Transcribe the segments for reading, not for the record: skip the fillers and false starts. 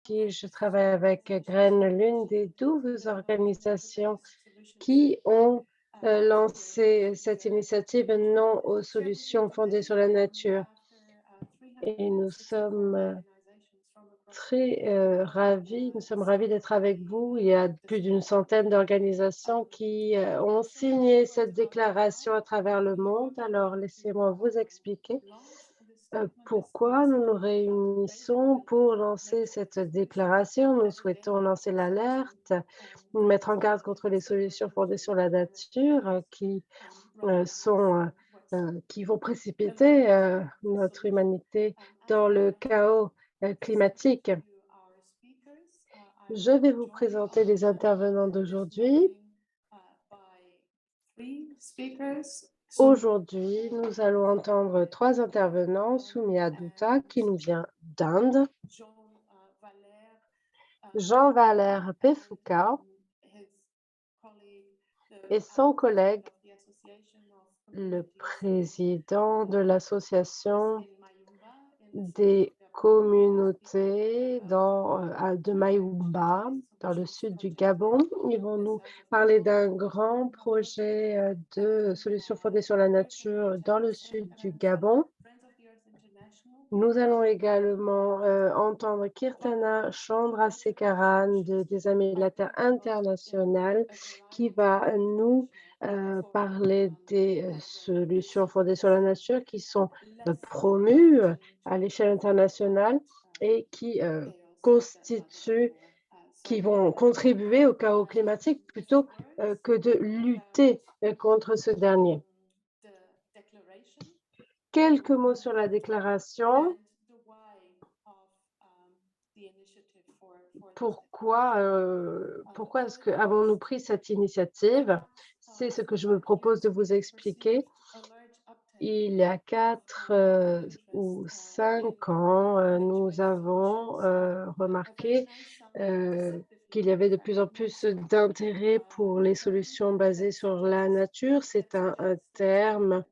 qui je travaille avec Graine, l'une des 12 organisations qui ont lancé cette initiative Non aux solutions fondées sur la nature. Et nous sommes très ravis, nous sommes ravis d'être avec vous. Il y a plus d'une centaine d'organisations qui ont signé cette déclaration à travers le monde. Alors, laissez-moi vous expliquer pourquoi nous nous réunissons pour lancer cette déclaration. Nous souhaitons lancer l'alerte, mettre en garde contre les solutions fondées sur la nature qui vont précipiter notre humanité dans le chaos climatique. Je vais vous présenter les intervenants d'aujourd'hui. Aujourd'hui, nous allons entendre 3 intervenants. Soumya Dutta, qui nous vient d'Inde, Jean-Valère Pefouka et son collègue, le président de l'association des communautés de Mayumba, dans le sud du Gabon. Ils vont nous parler d'un grand projet de solutions fondées sur la nature dans le sud du Gabon. Nous allons également entendre Kirtana Chandrasekaran des Amis de la Terre internationale qui va nous parler des solutions fondées sur la nature qui sont promues à l'échelle internationale et qui vont contribuer au chaos climatique plutôt que de lutter contre ce dernier. Quelques mots sur la déclaration. Pourquoi avons-nous pris cette initiative? C'est ce que je me propose de vous expliquer. Il y a 4 ou 5 ans, nous avons remarqué qu'il y avait de plus en plus d'intérêt pour les solutions basées sur la nature. C'est un terme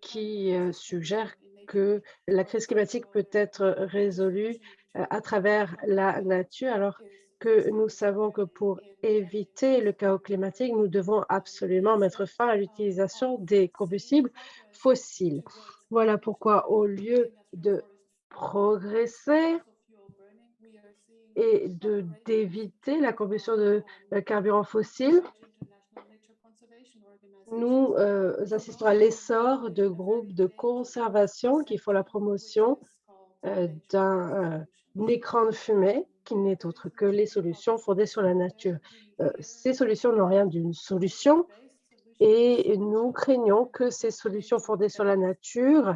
qui suggère que la crise climatique peut être résolue à travers la nature, alors que nous savons que pour éviter le chaos climatique, nous devons absolument mettre fin à l'utilisation des combustibles fossiles. Voilà pourquoi, au lieu de progresser et d'éviter la combustion de carburants fossiles, nous assistons à l'essor de groupes de conservation qui font la promotion d'un écran de fumée qui n'est autre que les solutions fondées sur la nature. Ces solutions n'ont rien d'une solution et nous craignons que ces solutions fondées sur la nature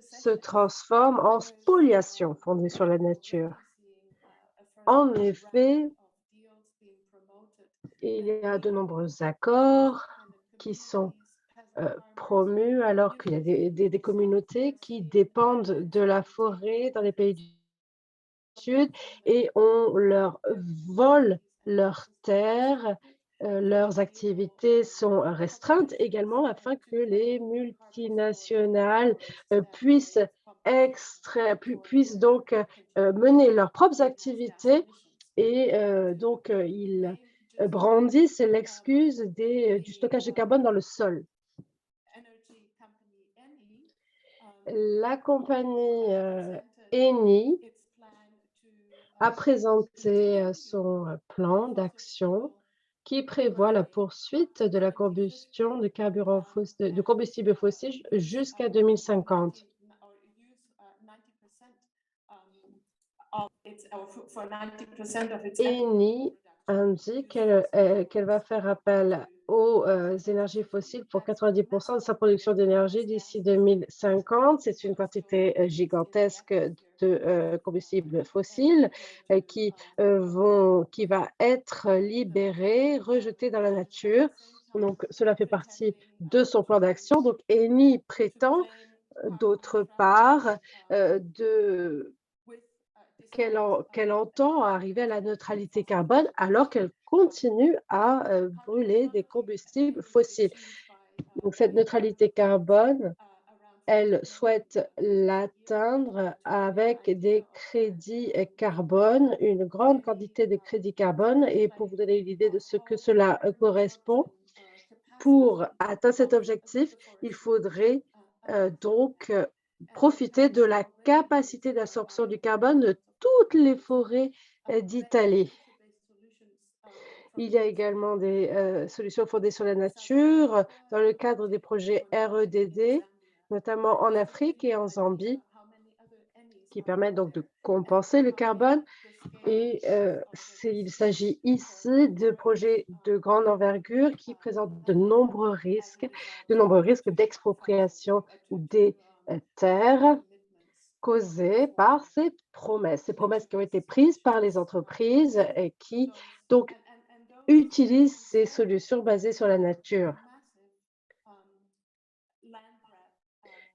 se transforment en spoliation fondée sur la nature. En effet, il y a de nombreux accords qui sont promus alors qu'il y a des communautés qui dépendent de la forêt dans les pays du Sud et on leur vole leurs terres, leurs activités sont restreintes également afin que les multinationales puissent donc mener leurs propres activités et donc ils brandissent l'excuse du stockage de carbone dans le sol. La compagnie Eni a présenté son plan d'action qui prévoit la poursuite de la combustion de combustibles fossiles jusqu'à 2050. Eni indique qu'elle va faire appel aux énergies fossiles pour 90% de sa production d'énergie d'ici 2050. C'est une quantité gigantesque de combustibles fossiles qui va être libérée, rejetée dans la nature. Donc, cela fait partie de son plan d'action. Donc, Eni prétend, d'autre part, qu'elle entend arriver à la neutralité carbone alors qu'elle continue à brûler des combustibles fossiles. Donc cette neutralité carbone elles souhaitent l'atteindre avec des crédits carbone, une grande quantité de crédits carbone. Et pour vous donner une idée de ce que cela correspond, pour atteindre cet objectif, il faudrait donc profiter de la capacité d'absorption du carbone de toutes les forêts d'Italie. Il y a également des solutions fondées sur la nature dans le cadre des projets REDD, notamment en Afrique et en Zambie, qui permettent donc de compenser le carbone. Et il s'agit ici de projets de grande envergure qui présentent de nombreux risques d'expropriation des terres causés par ces promesses qui ont été prises par les entreprises et qui donc utilisent ces solutions basées sur la nature.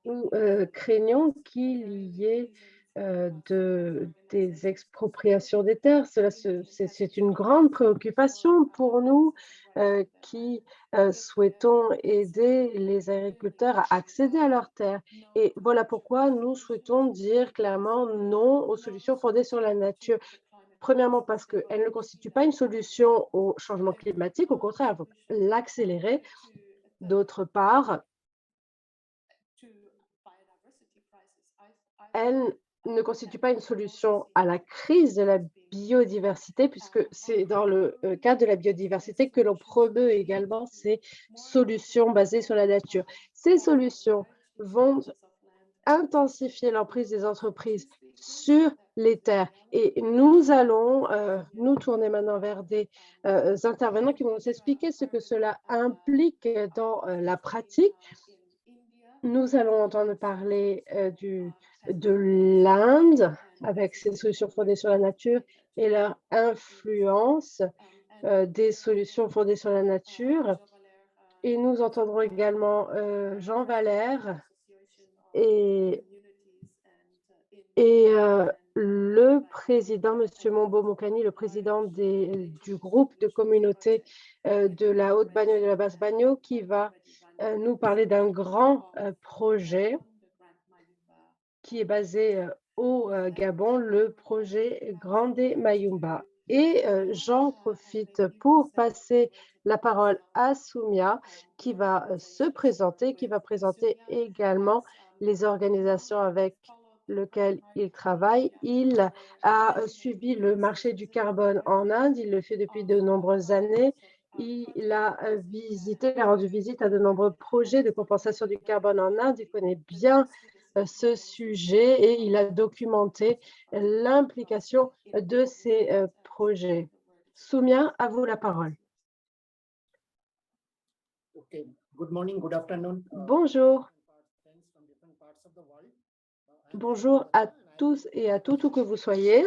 Nous craignons qu'il y ait des expropriations des terres. C'est une grande préoccupation pour nous qui souhaitons aider les agriculteurs à accéder à leurs terres. Et voilà pourquoi nous souhaitons dire clairement non aux solutions fondées sur la nature. Premièrement, parce qu'elles ne constituent pas une solution au changement climatique, au contraire, elles vont l'accélérer. D'autre part, elle ne constitue pas une solution à la crise de la biodiversité, puisque c'est dans le cadre de la biodiversité que l'on promeut également ces solutions basées sur la nature. Ces solutions vont intensifier l'emprise des entreprises sur les terres et nous allons nous tourner maintenant vers des intervenants qui vont nous expliquer ce que cela implique dans la pratique. Nous allons entendre parler de l'Inde avec ses solutions fondées sur la nature et leur influence des solutions fondées sur la nature. Et nous entendrons également Jean Valère et, le président, Monsieur Mombo-Mokani, le président du groupe de communauté de la Haute-Bagno et de la Basse-Bagno, qui va nous parler d'un grand projet qui est basé au Gabon, le projet Grande Mayumba. Et j'en profite pour passer la parole à Soumia qui va se présenter, qui va présenter également les organisations avec lesquelles il travaille. Il a suivi le marché du carbone en Inde, il le fait depuis de nombreuses années. Il a rendu visite à de nombreux projets de compensation du carbone en Inde. Il connaît bien ce sujet et il a documenté l'implication de ces projets. Soumia, à vous la parole. Okay. Good morning, good afternoon. Bonjour. Bonjour à tous et à toutes où que vous soyez.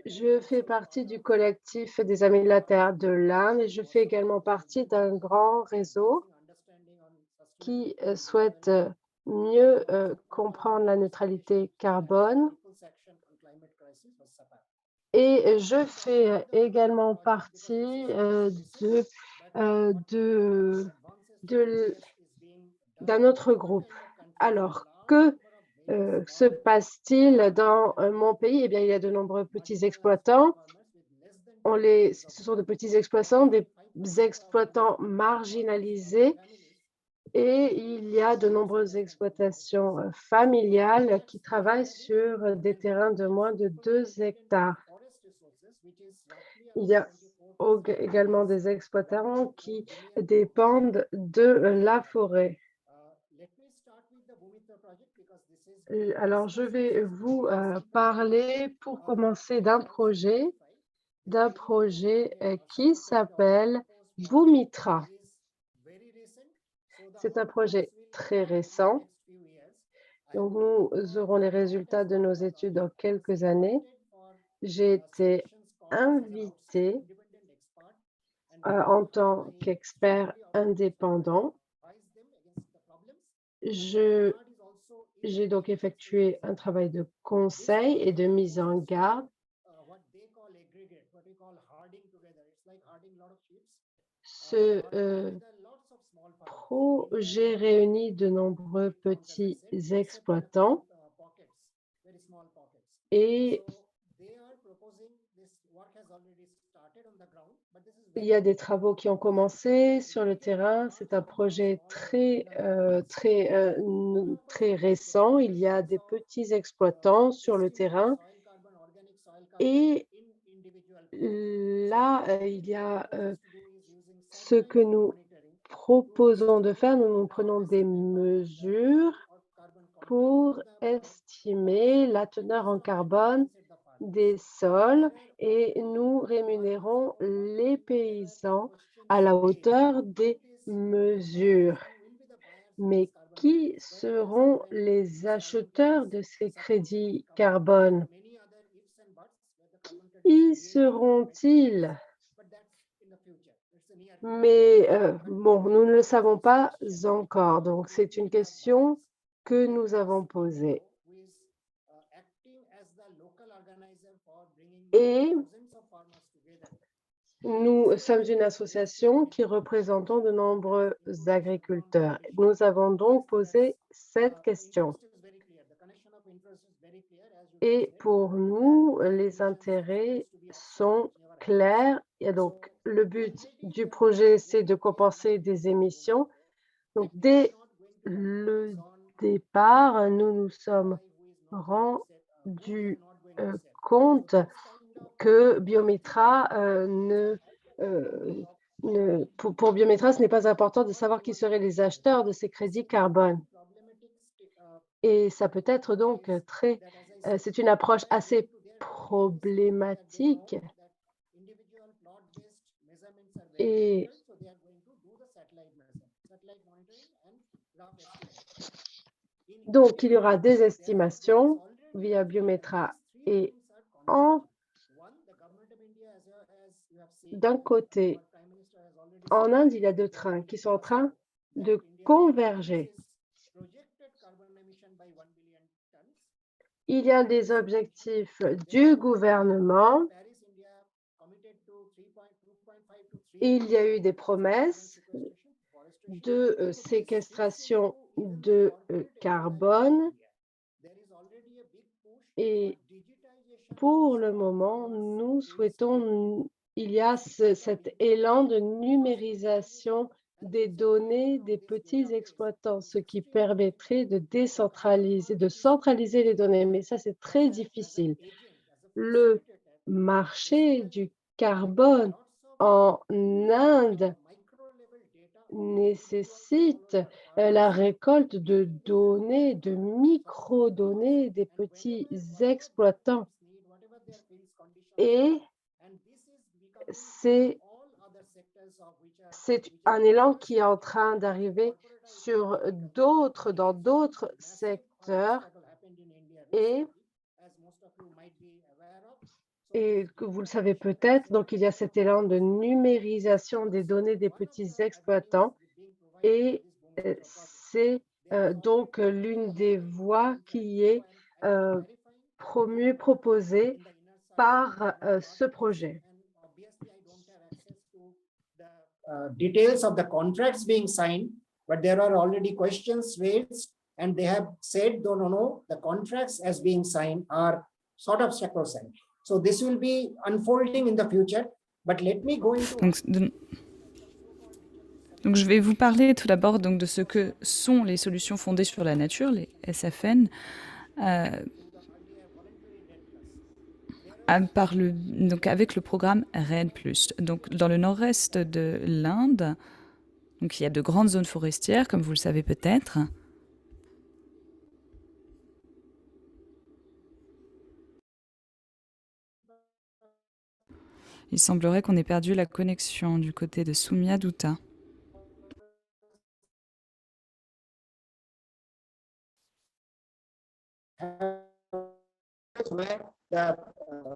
Je fais partie du collectif des Amis de la Terre de l'Inde et je fais également partie d'un grand réseau qui souhaite mieux comprendre la neutralité carbone. Et je fais également partie d'un autre groupe. Alors, que se passe-t-il dans mon pays? Eh bien, il y a de nombreux petits exploitants. Ce sont de petits exploitants, des exploitants marginalisés. Et il y a de nombreuses exploitations familiales qui travaillent sur des terrains de moins de 2 hectares. Il y a également des exploitants qui dépendent de la forêt. Alors, je vais vous parler pour commencer d'un projet qui s'appelle Bhumitra. C'est un projet très récent. Donc, nous aurons les résultats de nos études dans quelques années. J'ai été invitée en tant qu'expert indépendant. J'ai donc effectué un travail de conseil et de mise en garde. projet réunit de nombreux petits exploitants et il y a des travaux qui ont commencé sur le terrain. C'est un projet très récent. Il y a des petits exploitants sur le terrain et là, il y a, ce que nous proposons de faire. Nous prenons des mesures pour estimer la teneur en carbone des sols et nous rémunérons les paysans à la hauteur des mesures. Mais qui seront les acheteurs de ces crédits carbone? Qui seront-ils? Mais bon, nous ne le savons pas encore, donc c'est une question que nous avons posée et nous sommes une association qui représentons de nombreux agriculteurs. Nous avons donc posé cette question et pour nous, les intérêts sont clairs et donc le but du projet, c'est de compenser des émissions. Donc dès le départ, nous nous sommes rendus, compte que Biometra, pour Biometra, ce n'est pas important de savoir qui seraient les acheteurs de ces crédits carbone et ça peut être donc très c'est une approche assez problématique et donc il y aura des estimations via Biometra et en d'un côté, en Inde, il y a 2 trains qui sont en train de converger. Il y a des objectifs du gouvernement. Il y a eu des promesses de, séquestration de, carbone et pour le moment, nous souhaitons il y a cet élan de numérisation des données des petits exploitants, ce qui permettrait de décentraliser, de centraliser les données, mais ça, c'est très difficile. Le marché du carbone en Inde nécessite, la récolte de données, de microdonnées des petits exploitants et c'est c'est un élan qui est en train d'arriver dans d'autres secteurs et que vous le savez peut-être, donc il y a cet élan de numérisation des données des petits exploitants et c'est, donc l'une des voies qui est, heu, proposée par, ce projet. Details of the contracts being signed, but there are already questions raised, and they have said, no, no, no, the contracts as being signed are sort of sacrosanct. So this will be unfolding in the future, but let me go into... Donc, je vais vous parler tout d'abord donc de ce que sont les solutions fondées sur la nature, les SFN, donc avec le programme REDD+. Donc, dans le nord-est de l'Inde, donc il y a de grandes zones forestières, comme vous le savez peut-être. Il semblerait qu'on ait perdu la connexion du côté de Soumya Dutta. Where the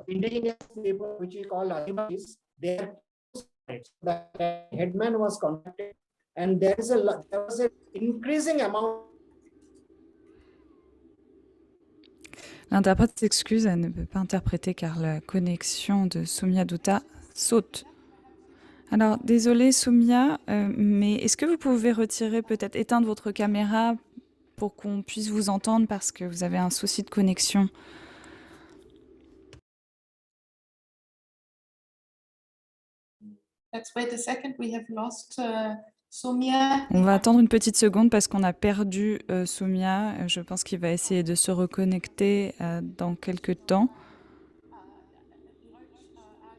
indigenous people, which we call Adivasis, the headman was contacted, and there was an increasing amount. L'interprète s'excuse, elle ne peut pas interpréter car la connexion de Soumya Dutta saute. Alors, désolé Soumia, mais est-ce que vous pouvez retirer, peut-être éteindre votre caméra pour qu'on puisse vous entendre parce que vous avez un souci de connexion? Let's wait a second. We have lost Soumia. On va attendre une petite seconde parce qu'on a perdu Soumia. Je pense qu'il va essayer de se reconnecter dans quelques temps.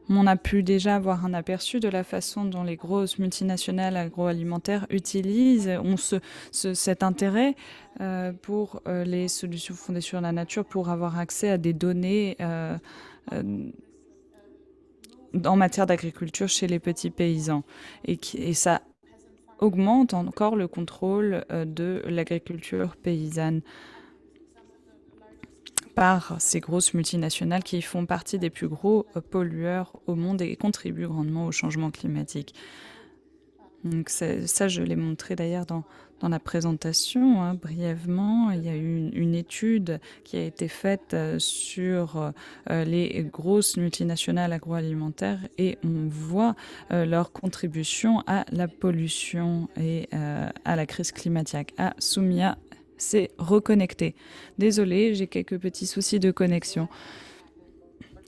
On a pu déjà avoir un aperçu de la façon dont les grosses multinationales agroalimentaires utilisent cet intérêt pour les solutions fondées sur la nature pour avoir accès à des données en matière d'agriculture chez les petits paysans. Et ça augmente encore le contrôle de l'agriculture paysanne par ces grosses multinationales qui font partie des plus gros pollueurs au monde et contribuent grandement au changement climatique. Donc ça, je l'ai montré d'ailleurs dans la présentation, hein, brièvement. Il y a eu une étude qui a été faite sur les grosses multinationales agroalimentaires et on voit leur contribution à la pollution et à la crise climatique. Ah, Soumia s'est reconnectée. Désolée, j'ai quelques petits soucis de connexion.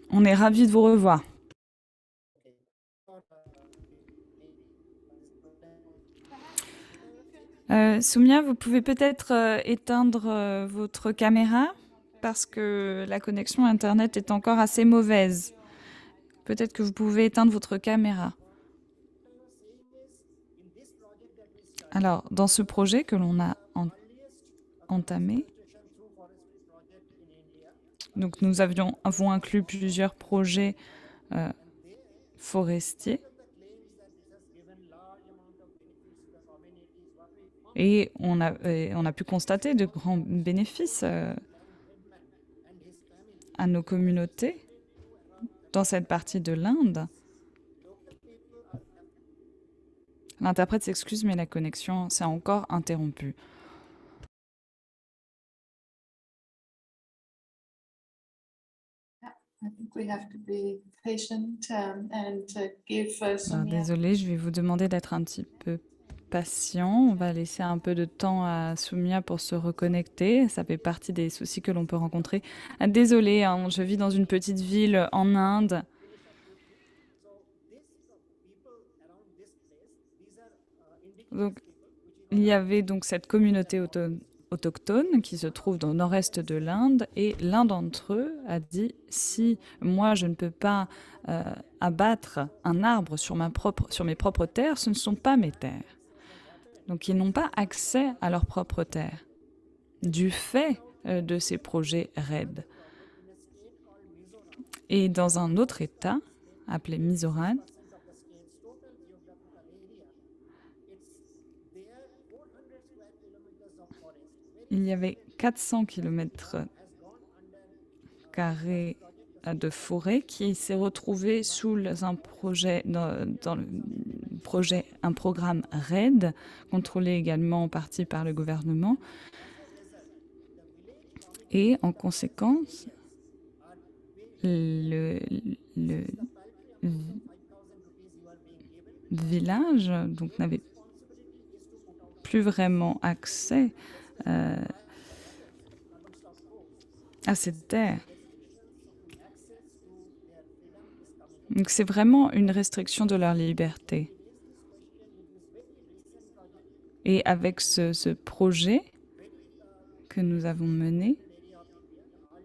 On est ravis de vous revoir. Soumia, vous pouvez peut-être éteindre votre caméra parce que la connexion Internet est encore assez mauvaise. Peut-être que vous pouvez éteindre votre caméra. Alors, dans ce projet que l'on a entamé, donc nous avons inclus plusieurs projets forestiers. Et on a pu constater de grands bénéfices à nos communautés dans cette partie de l'Inde. L'interprète s'excuse, mais la connexion s'est encore interrompue. I think we have to be patient and give Soumia. Désolée, je vais vous demander d'être un petit peu patient. On va laisser un peu de temps à Soumia pour se reconnecter. Ça fait partie des soucis que l'on peut rencontrer. Désolée, hein, je vis dans une petite ville en Inde. Donc, il y avait donc cette communauté autochtone qui se trouve dans le nord-est de l'Inde et l'un d'entre eux a dit « Si moi je ne peux pas abattre un arbre sur mes propres terres, ce ne sont pas mes terres. » Donc ils n'ont pas accès à leurs propres terres du fait de ces projets REDD. Et dans un autre État, appelé Mizoram, il y avait 400 km² de forêt qui s'est retrouvé sous un projet, un programme REDD, contrôlé également en partie par le gouvernement. Et en conséquence, le village donc n'avait plus vraiment accès à cette terre. Donc c'est vraiment une restriction de leur liberté. Et avec ce projet que nous avons mené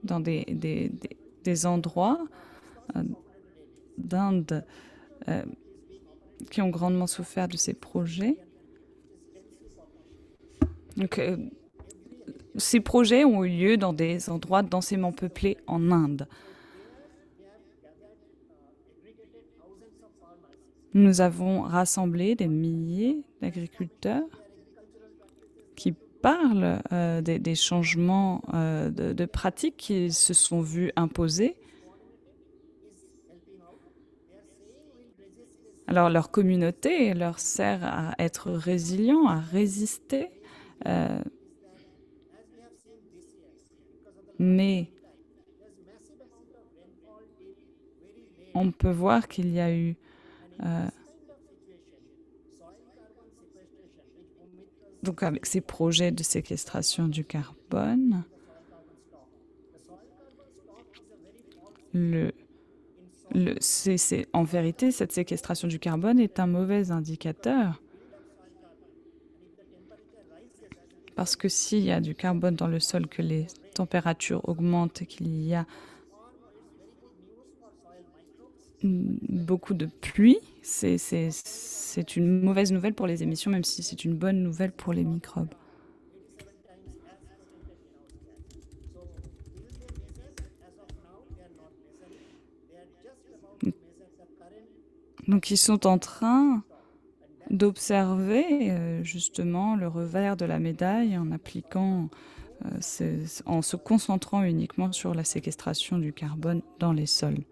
dans des endroits d'Inde qui ont grandement souffert de ces projets. Donc, ces projets ont eu lieu dans des endroits densément peuplés en Inde. Nous avons rassemblé des milliers d'agriculteurs qui parlent des changements de pratiques qui se sont vus imposer. Alors, leur communauté leur sert à être résilients, à résister. Mais on peut voir qu'il y a eu Donc avec ces projets de séquestration du carbone, en vérité, cette séquestration du carbone est un mauvais indicateur. Parce que s'il y a du carbone dans le sol, que les températures augmentent et qu'il y a beaucoup de pluie, c'est une mauvaise nouvelle pour les émissions, même si c'est une bonne nouvelle pour les microbes. Donc ils sont en train d'observer justement le revers de la médaille en appliquant, en se concentrant uniquement sur la séquestration du carbone dans les sols.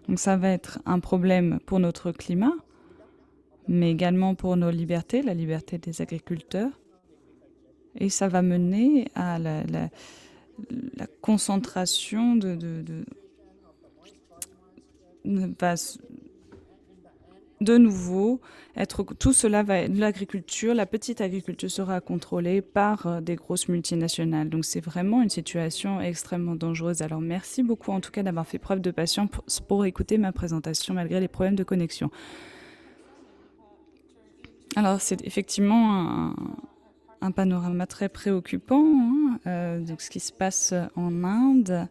Donc ça va être un problème pour notre climat, mais également pour nos libertés, la liberté des agriculteurs. Et ça va mener à la concentration de nouveau, tout cela va être l'agriculture, la petite agriculture sera contrôlée par des grosses multinationales. Donc c'est vraiment une situation extrêmement dangereuse. Alors merci beaucoup en tout cas d'avoir fait preuve de patience pour écouter ma présentation malgré les problèmes de connexion. Alors c'est effectivement un panorama très préoccupant, hein, donc ce qui se passe en Inde.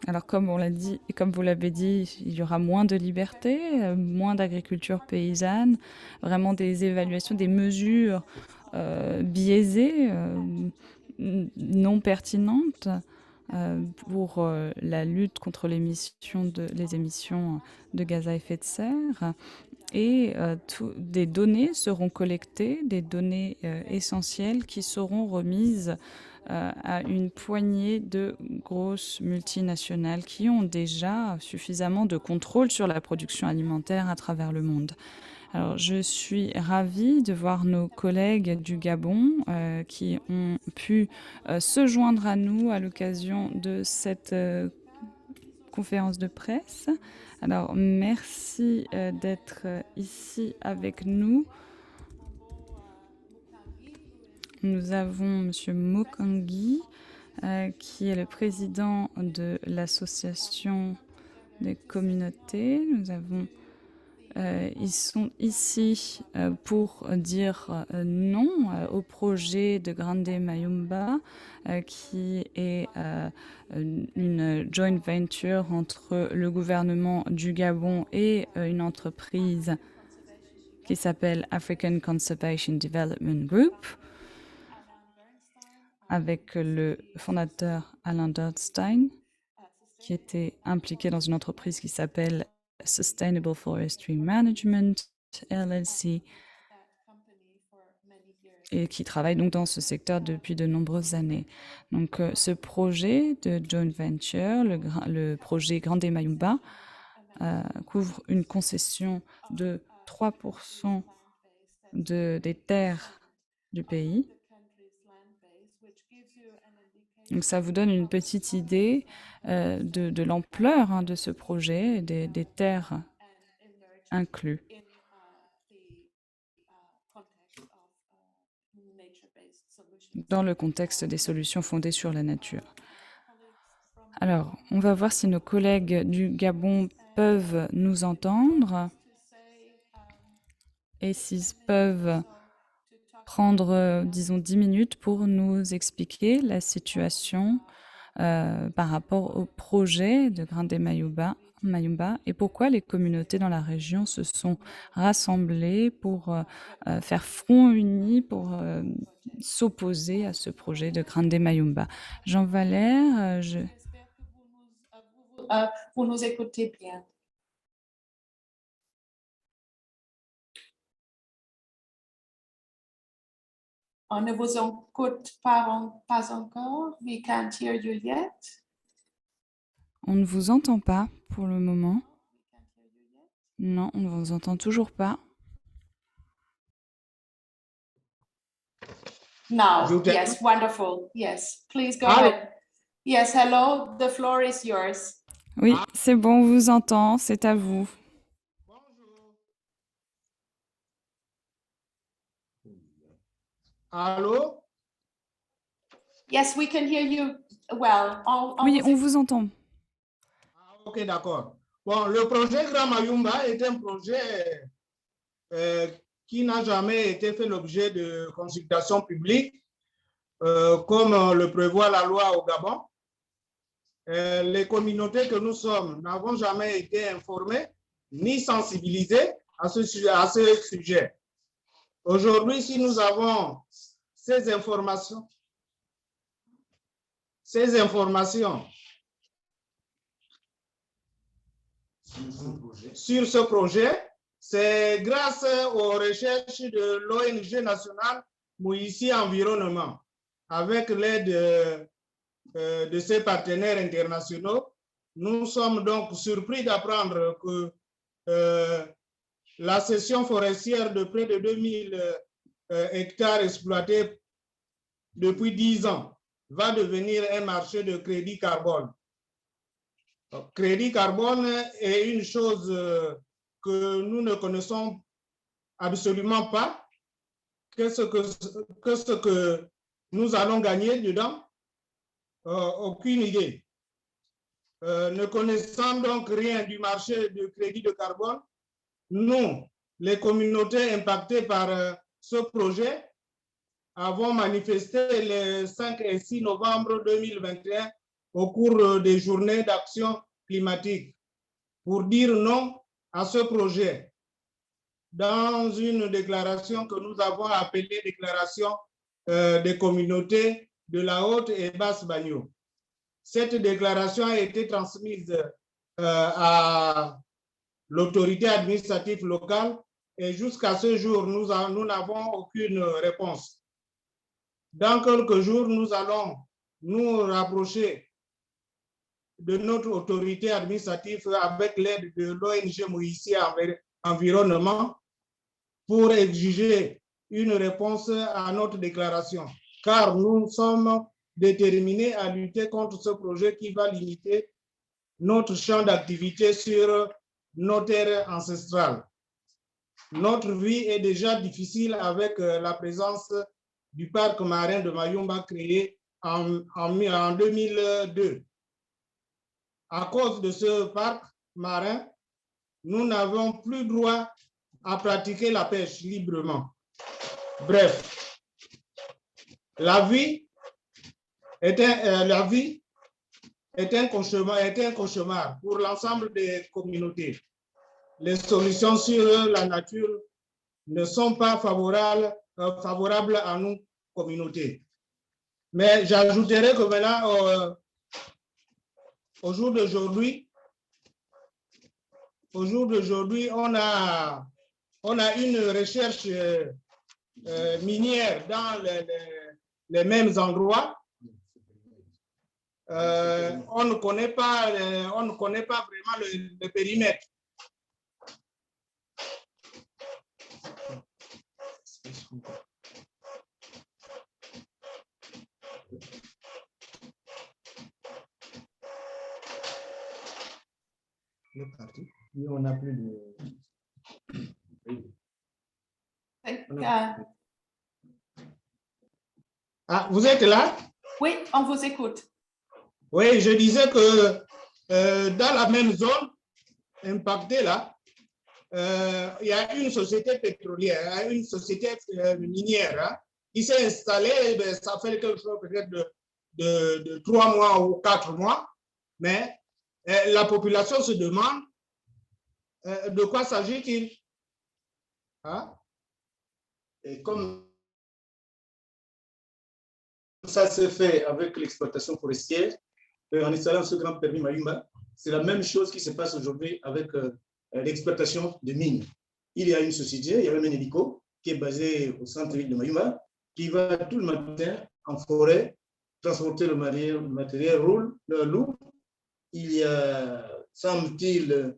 Alors comme on l'a dit et comme vous l'avez dit, il y aura moins de liberté, moins d'agriculture paysanne, vraiment des évaluations, des mesures biaisées, non pertinentes pour la lutte contre les émissions de gaz à effet de serre. Et des données seront collectées, des données essentielles qui seront remises à une poignée de grosses multinationales qui ont déjà suffisamment de contrôle sur la production alimentaire à travers le monde. Alors, je suis ravie de voir nos collègues du Gabon qui ont pu se joindre à nous à l'occasion de cette conférence de presse. Alors, merci d'être ici avec nous. Nous avons M. Mokangi, qui est le président de l'association des communautés. Ils sont ici pour dire non au projet de Grande Mayumba, qui est une joint venture entre le gouvernement du Gabon et une entreprise qui s'appelle African Conservation Development Group, avec le fondateur Alain Durdstein, qui était impliqué dans une entreprise qui s'appelle Sustainable Forestry Management, LLC, et qui travaille donc dans ce secteur depuis de nombreuses années. Donc ce projet de joint venture, le projet Grande Mayumba, couvre une concession de 3% des terres du pays. Donc ça vous donne une petite idée de l'ampleur de ce projet et des terres inclus. Dans le contexte des solutions fondées sur la nature. Alors, on va voir si nos collègues du Gabon peuvent nous entendre et s'ils peuvent prendre, disons, 10 minutes pour nous expliquer la situation par rapport au projet de Grande Mayumba et pourquoi les communautés dans la région se sont rassemblées pour faire front uni pour s'opposer à ce projet de Grande Mayumba. Jean Valère, J'espère que vous nous écoutez bien. On ne vous écoute pas encore. We can't hear you yet. On ne vous entend pas pour le moment. Non, on ne vous entend toujours pas. Now, yes, wonderful. Yes, please go ahead. Yes, hello, the floor is yours. Oui, c'est bon, on vous entend, c'est à vous. Bonjour. Allô? Yes, we can hear you well. Oui, on vous entend. Ah, ok, d'accord. Bon, le projet Grand Mayumba est un projet qui n'a jamais été fait l'objet de consultation publique, comme le prévoit la loi au Gabon. Les communautés que nous sommes n'avons jamais été informées ni sensibilisées à ce sujet. Aujourd'hui, si nous avons ces informations sur ce projet, c'est grâce aux recherches de l'ONG nationale Moïsi Environnement, avec l'aide de ses partenaires internationaux. Nous sommes donc surpris d'apprendre que la cession forestière de près de 2000 hectares exploités depuis 10 ans va devenir un marché de crédit carbone. Crédit carbone est une chose que nous ne connaissons absolument pas. Qu'est-ce que nous allons gagner dedans? Aucune idée. Ne connaissant donc rien du marché de crédit de carbone, nous, les communautés impactées par ce projet, avons manifesté le 5 et 6 novembre 2021 au cours des journées d'action climatique pour dire non à ce projet. Dans une déclaration que nous avons appelée déclaration des communautés de la Haute et Basse Bagno. Cette déclaration a été transmise à l'autorité administrative locale et jusqu'à ce jour, nous n'avons aucune réponse. Dans quelques jours, nous allons nous rapprocher de notre autorité administrative avec l'aide de l'ONG Moïsi Environnement pour exiger une réponse à notre déclaration, car nous sommes déterminés à lutter contre ce projet qui va limiter notre champ d'activité sur nos terres ancestrales. Notre vie est déjà difficile avec la présence du parc marin de Mayumba créé en 2002. À cause de ce parc marin, nous n'avons plus droit à pratiquer la pêche librement. Bref, la vie est un cauchemar pour l'ensemble des communautés. Les solutions sur la nature ne sont pas favorables à nos communautés. Mais j'ajouterai que maintenant, au jour d'aujourd'hui, on a une recherche minière dans les mêmes endroits. On ne connaît pas vraiment le périmètre. On n'a plus de... Ah, vous êtes là? Oui, on vous écoute. Oui, je disais que dans la même zone impactée là, il y a une société pétrolière, une société minière qui s'est installée, ça fait quelque chose peut-être de 3 mois ou 4 mois, mais la population se demande de quoi s'agit-il? Hein? Et comme ça se fait avec l'exploitation forestière, en installant ce grand permis Mayumba, c'est la même chose qui se passe aujourd'hui avec l'exploitation de mines. Il y a une société, il y a même un hélico qui est basé au centre-ville de Mayumba, qui va tout le matin en forêt transporter le matériel lourd. Il y a, semble-t-il,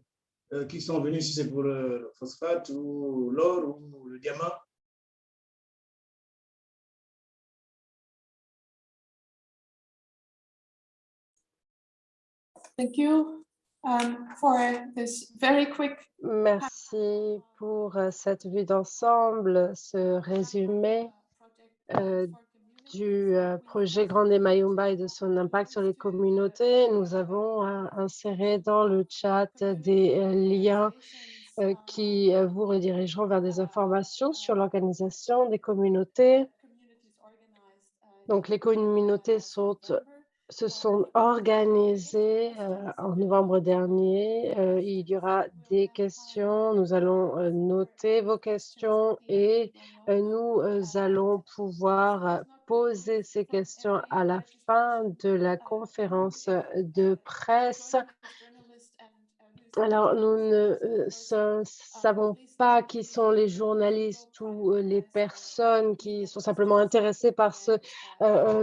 qui sont venus, si c'est pour le phosphate ou l'or ou le diamant. Thank you. For this very quick. Merci pour cette vue d'ensemble, ce résumé du projet Grande Mayumba et de son impact sur les communautés. Nous avons inséré dans le chat des liens qui vous redirigeront vers des informations sur l'organisation des communautés. Donc, les communautés se sont organisées en novembre dernier. Il y aura des questions. Nous allons noter vos questions et nous allons pouvoir poser ces questions à la fin de la conférence de presse. Alors, nous ne savons pas qui sont les journalistes ou les personnes qui sont simplement intéressées par ce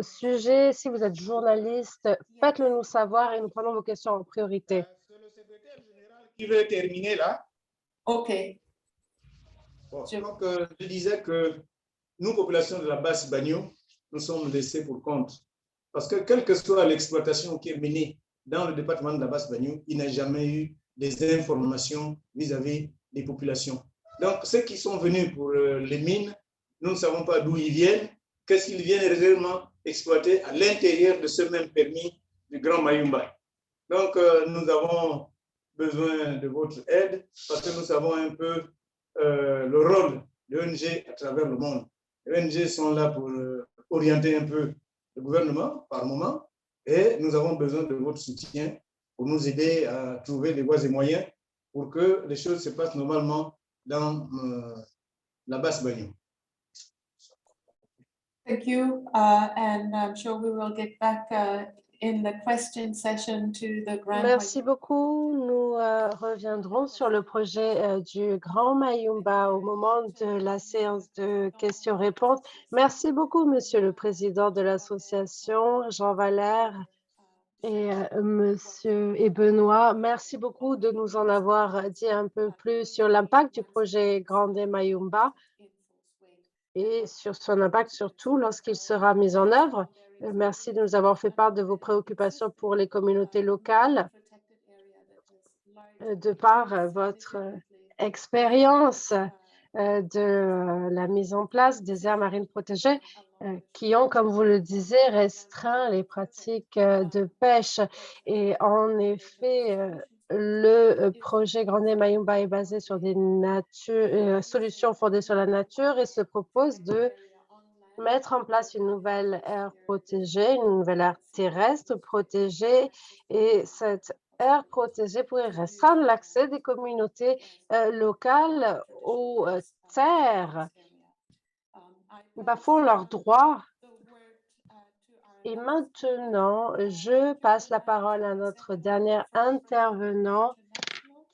sujet. Si vous êtes journaliste, faites-le nous savoir et nous prenons vos questions en priorité. C'est le secrétaire général qui veut terminer là. OK. Bon, donc, je disais que nous, population de la basse Bagno, nous sommes laissés pour compte. Parce que quelle que soit l'exploitation qui est menée dans le département de la basse Bagno, il n'y a jamais eu des informations vis-à-vis des populations. Donc, ceux qui sont venus pour les mines, nous ne savons pas d'où ils viennent, qu'est-ce qu'ils viennent réellement exploiter à l'intérieur de ce même permis du Grand Mayumba. Donc, nous avons besoin de votre aide parce que nous savons un peu le rôle de l'ONG à travers le monde. Les ONG sont là pour orienter un peu le gouvernement par moment et nous avons besoin de votre soutien pour nous aider à trouver des voies et moyens pour que les choses se passent normalement dans la basse Bagno. Thank you, and I'm sure we will get back in the question session to the Grand Merci beaucoup. Nous reviendrons sur le projet du Grand Mayumba au moment de la séance de questions-réponses. Merci beaucoup, Monsieur le Président de l'association, Jean Valère et Monsieur et Benoît. Merci beaucoup de nous en avoir dit un peu plus sur l'impact du projet Grande Mayumba et sur son impact surtout lorsqu'il sera mis en œuvre. Merci de nous avoir fait part de vos préoccupations pour les communautés locales, de par votre expérience de la mise en place des aires marines protégées qui ont, comme vous le disiez, restreint les pratiques de pêche. Et en effet, le projet Grande Mayumba est basé sur des solutions fondées sur la nature et se propose de mettre en place une nouvelle aire protégée, une nouvelle aire terrestre protégée. Et cette aire protégée pourrait restreindre l'accès des communautés locales aux terres, bafouant leurs droits. Et maintenant, je passe la parole à notre dernier intervenant,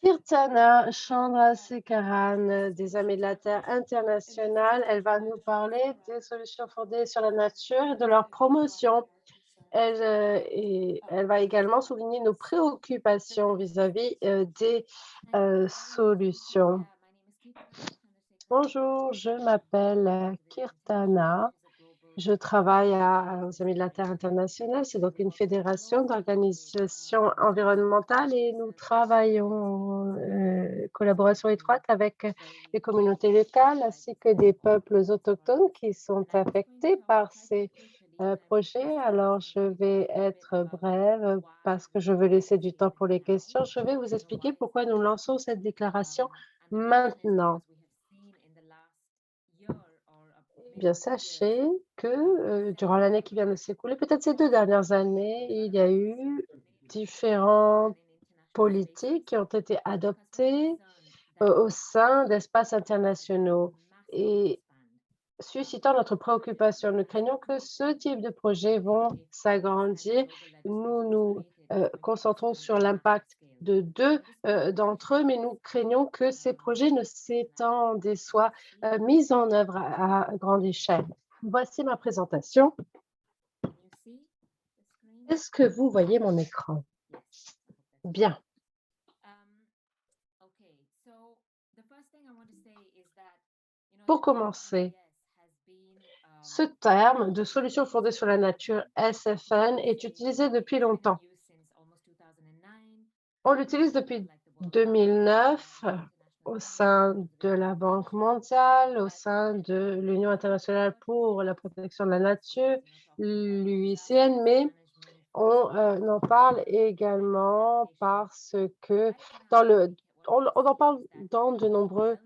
Kirtana Chandrasekaran, des Amis de la Terre internationale. Elle va nous parler des solutions fondées sur la nature et de leur promotion. Elle va également souligner nos préoccupations vis-à-vis des solutions. Bonjour, je m'appelle Kirtana. Je travaille aux Amis de la Terre internationale. C'est donc une fédération d'organisations environnementales et nous travaillons en collaboration étroite avec les communautés locales ainsi que des peuples autochtones qui sont affectés par ces projets. Alors, je vais être brève parce que je veux laisser du temps pour les questions. Je vais vous expliquer pourquoi nous lançons cette déclaration maintenant. Eh bien, sachez que durant l'année qui vient de s'écouler, peut-être ces 2 dernières années, il y a eu différentes politiques qui ont été adoptées au sein d'espaces internationaux et suscitant notre préoccupation. Nous craignons que ce type de projets vont s'agrandir. Nous nous concentrons sur l'impact de 2 d'entre eux, mais nous craignons que ces projets ne s'étendent et soient mis en œuvre à grande échelle. Voici ma présentation. Est-ce que vous voyez mon écran? Bien. Pour commencer, ce terme de solution fondée sur la nature, SFN, est utilisé depuis longtemps. On l'utilise depuis 2009 au sein de la Banque mondiale, au sein de l'Union internationale pour la protection de la nature, l'UICN, mais on en parle également parce que on en parle dans de nombreux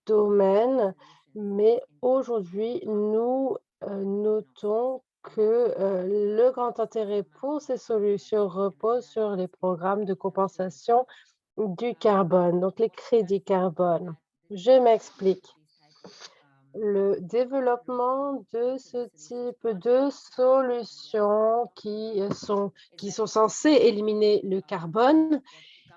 domaines, mais aujourd'hui, nous notons que le grand intérêt pour ces solutions repose sur les programmes de compensation du carbone, donc les crédits carbone. Je m'explique. Le développement de ce type de solutions qui sont censées éliminer le carbone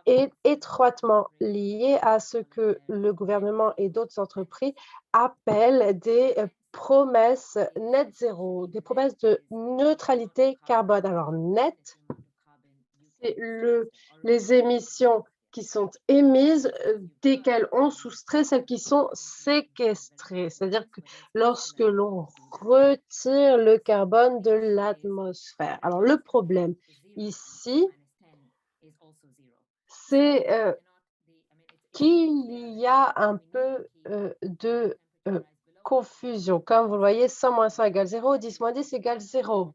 est étroitement lié à ce que le gouvernement et d'autres entreprises appellent des promesses net zéro, des promesses de neutralité carbone. Alors net, c'est les émissions qui sont émises, desquelles on soustrait celles qui sont séquestrées. C'est-à-dire que lorsque l'on retire le carbone de l'atmosphère. Alors le problème ici, c'est, qu'il y a un peu, de, confusion. Comme vous le voyez, 100 moins 100 égale 0, 10 moins 10 égale 0.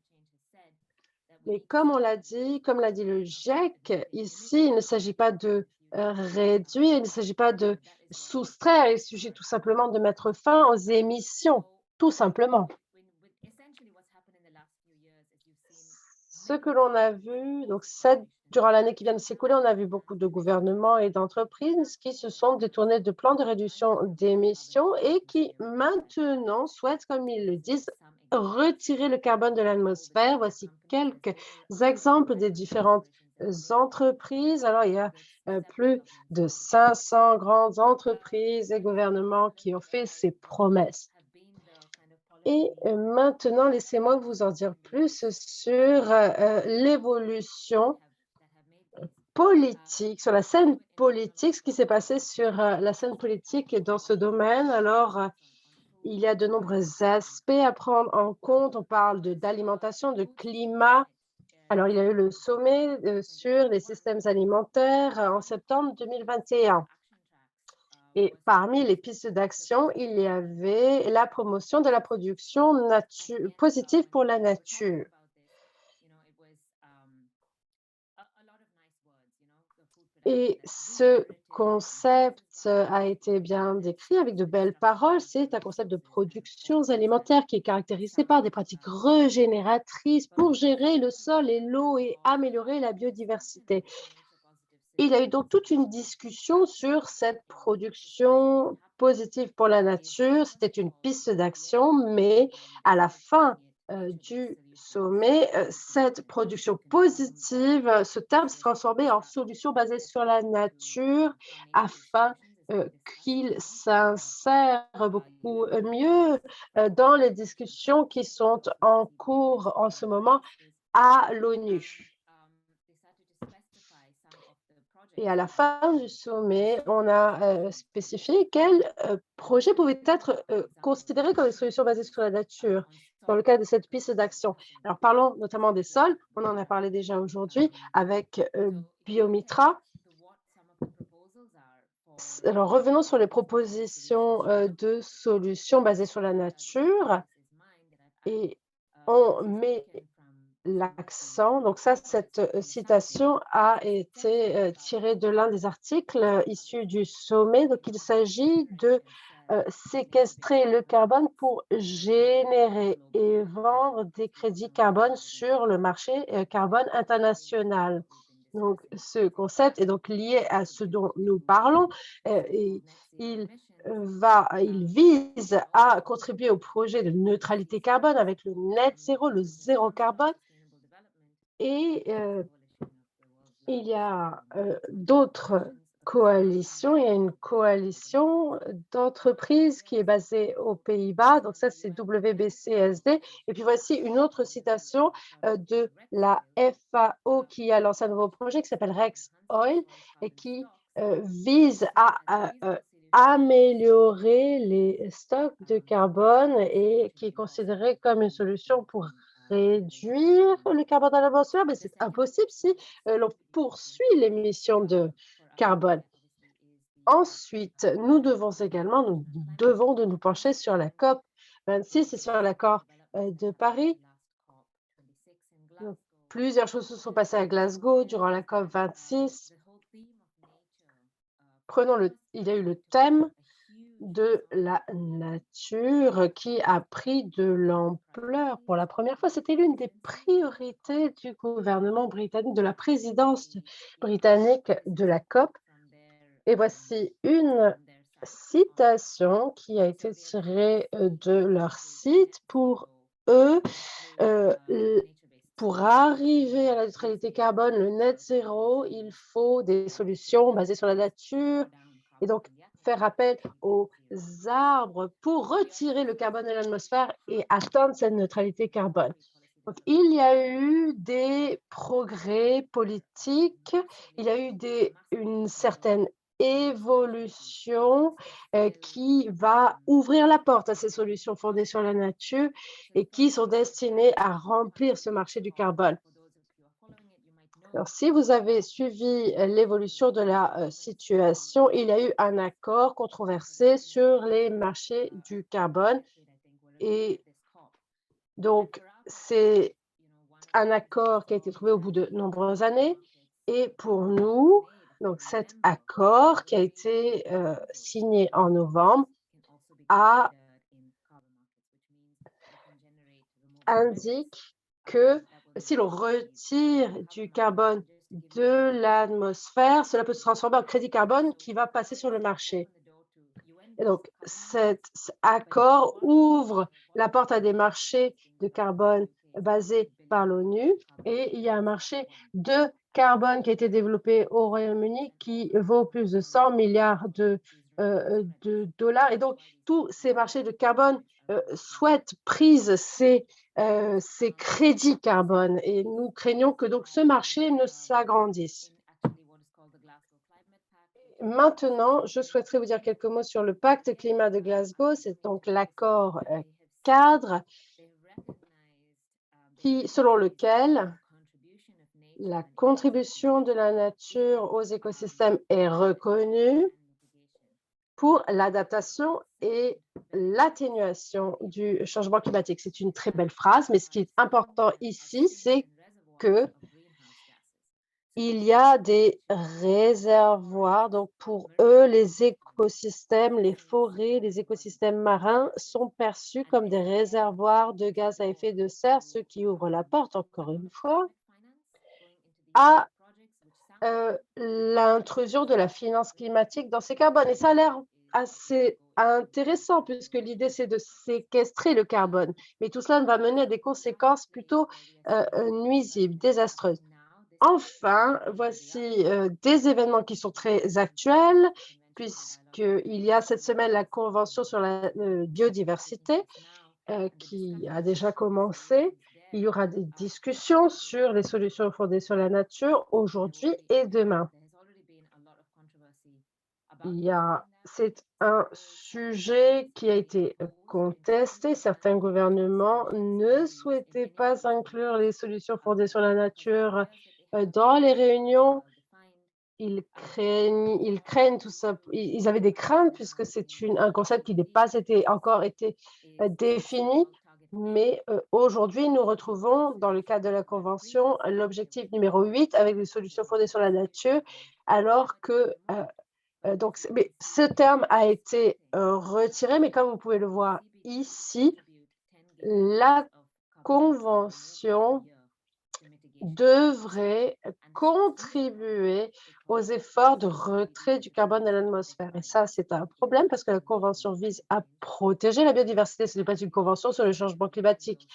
Mais comme l'a dit le GIEC, ici, il ne s'agit pas de réduire, il ne s'agit pas de soustraire, il s'agit tout simplement de mettre fin aux émissions, tout simplement. Ce que l'on a vu, donc durant l'année qui vient de s'écouler, on a vu beaucoup de gouvernements et d'entreprises qui se sont détournés de plans de réduction d'émissions et qui maintenant souhaitent, comme ils le disent, retirer le carbone de l'atmosphère. Voici quelques exemples des différentes entreprises. Alors, il y a plus de 500 grandes entreprises et gouvernements qui ont fait ces promesses. Et maintenant, laissez-moi vous en dire plus sur l'évolution politique, sur la scène politique, ce qui s'est passé sur la scène politique dans ce domaine. Alors, il y a de nombreux aspects à prendre en compte. On parle d'alimentation, de climat. Alors, il y a eu le sommet sur les systèmes alimentaires en septembre 2021. Et parmi les pistes d'action, il y avait la promotion de la production positive pour la nature. Et ce concept a été bien décrit avec de belles paroles. C'est un concept de production alimentaire qui est caractérisé par des pratiques régénératrices pour gérer le sol et l'eau et améliorer la biodiversité. Il y a eu donc toute une discussion sur cette production positive pour la nature. C'était une piste d'action, mais à la fin du sommet, cette production positive, ce terme s'est transformé en solution basée sur la nature afin qu'il s'insère beaucoup mieux dans les discussions qui sont en cours en ce moment à l'ONU. Et à la fin du sommet, on a spécifié quels projets pouvaient être considérés comme des solutions basées sur la nature dans le cadre de cette piste d'action. Alors, parlons notamment des sols. On en a parlé déjà aujourd'hui avec Biomitra. Alors, revenons sur les propositions de solutions basées sur la nature. Et on met l'accent. Donc ça, cette citation a été tirée de l'un des articles issus du sommet. Donc il s'agit de séquestrer le carbone pour générer et vendre des crédits carbone sur le marché carbone international. Donc ce concept est donc lié à ce dont nous parlons et il vise à contribuer au projet de neutralité carbone avec le net zéro, le zéro carbone. Et il y a d'autres coalitions. Il y a une coalition d'entreprises qui est basée aux Pays-Bas. Donc ça, c'est WBCSD. Et puis voici une autre citation de la FAO qui a lancé un nouveau projet qui s'appelle Rex Oil et qui vise à améliorer les stocks de carbone et qui est considéré comme une solution pour réduire le carbone dans l'atmosphère, mais c'est impossible si l'on poursuit l'émission de carbone. Ensuite, nous devons de nous pencher sur la COP 26 et sur l'accord de Paris. Donc, plusieurs choses se sont passées à Glasgow durant la COP 26. Il y a eu le thème de la nature qui a pris de l'ampleur pour la première fois. C'était l'une des priorités du gouvernement britannique, de la présidence britannique de la COP. Et voici une citation qui a été tirée de leur site. Pour eux, pour arriver à la neutralité carbone, le net zéro, il faut des solutions basées sur la nature et donc faire appel aux arbres pour retirer le carbone de l'atmosphère et atteindre cette neutralité carbone. Donc, il y a eu des progrès politiques, il y a eu une certaine évolution qui va ouvrir la porte à ces solutions fondées sur la nature et qui sont destinées à remplir ce marché du carbone. Alors, si vous avez suivi l'évolution de la situation, il y a eu un accord controversé sur les marchés du carbone et donc c'est un accord qui a été trouvé au bout de nombreuses années et pour nous, donc cet accord qui a été signé en novembre indique que si l'on retire du carbone de l'atmosphère, cela peut se transformer en crédit carbone qui va passer sur le marché. Et donc, cet accord ouvre la porte à des marchés de carbone basés par l'ONU et il y a un marché de carbone qui a été développé au Royaume-Uni qui vaut plus de 100 milliards de dollars. Et donc, tous ces marchés de carbone souhaitent prise ces crédits carbone et nous craignons que donc ce marché ne s'agrandisse. Maintenant, je souhaiterais vous dire quelques mots sur le pacte climat de Glasgow. C'est donc l'accord cadre selon lequel la contribution de la nature aux écosystèmes est reconnue pour l'adaptation et l'atténuation du changement climatique. C'est une très belle phrase, mais ce qui est important ici, c'est que il y a des réservoirs. Donc, pour eux, les écosystèmes, les forêts, les écosystèmes marins sont perçus comme des réservoirs de gaz à effet de serre, ce qui ouvre la porte, encore une fois, à l'intrusion de la finance climatique dans ces carbones. Et ça a l'air assez intéressant puisque l'idée, c'est de séquestrer le carbone. Mais tout cela va mener à des conséquences plutôt nuisibles, désastreuses. Enfin, voici des événements qui sont très actuels, puisqu'il y a cette semaine la Convention sur la biodiversité qui a déjà commencé. Il y aura des discussions sur les solutions fondées sur la nature aujourd'hui et demain. C'est un sujet qui a été contesté. Certains gouvernements ne souhaitaient pas inclure les solutions fondées sur la nature dans les réunions. Ils craignent tout ça. Ils avaient des craintes puisque c'est un concept qui n'a pas encore été défini. Mais aujourd'hui, nous retrouvons dans le cadre de la Convention l'objectif numéro 8 avec les solutions fondées sur la nature, alors que mais ce terme a été retiré, mais comme vous pouvez le voir ici, la Convention devrait contribuer aux efforts de retrait du carbone de l'atmosphère. Et ça, c'est un problème parce que la Convention vise à protéger la biodiversité. Ce n'est pas une convention sur le changement climatique.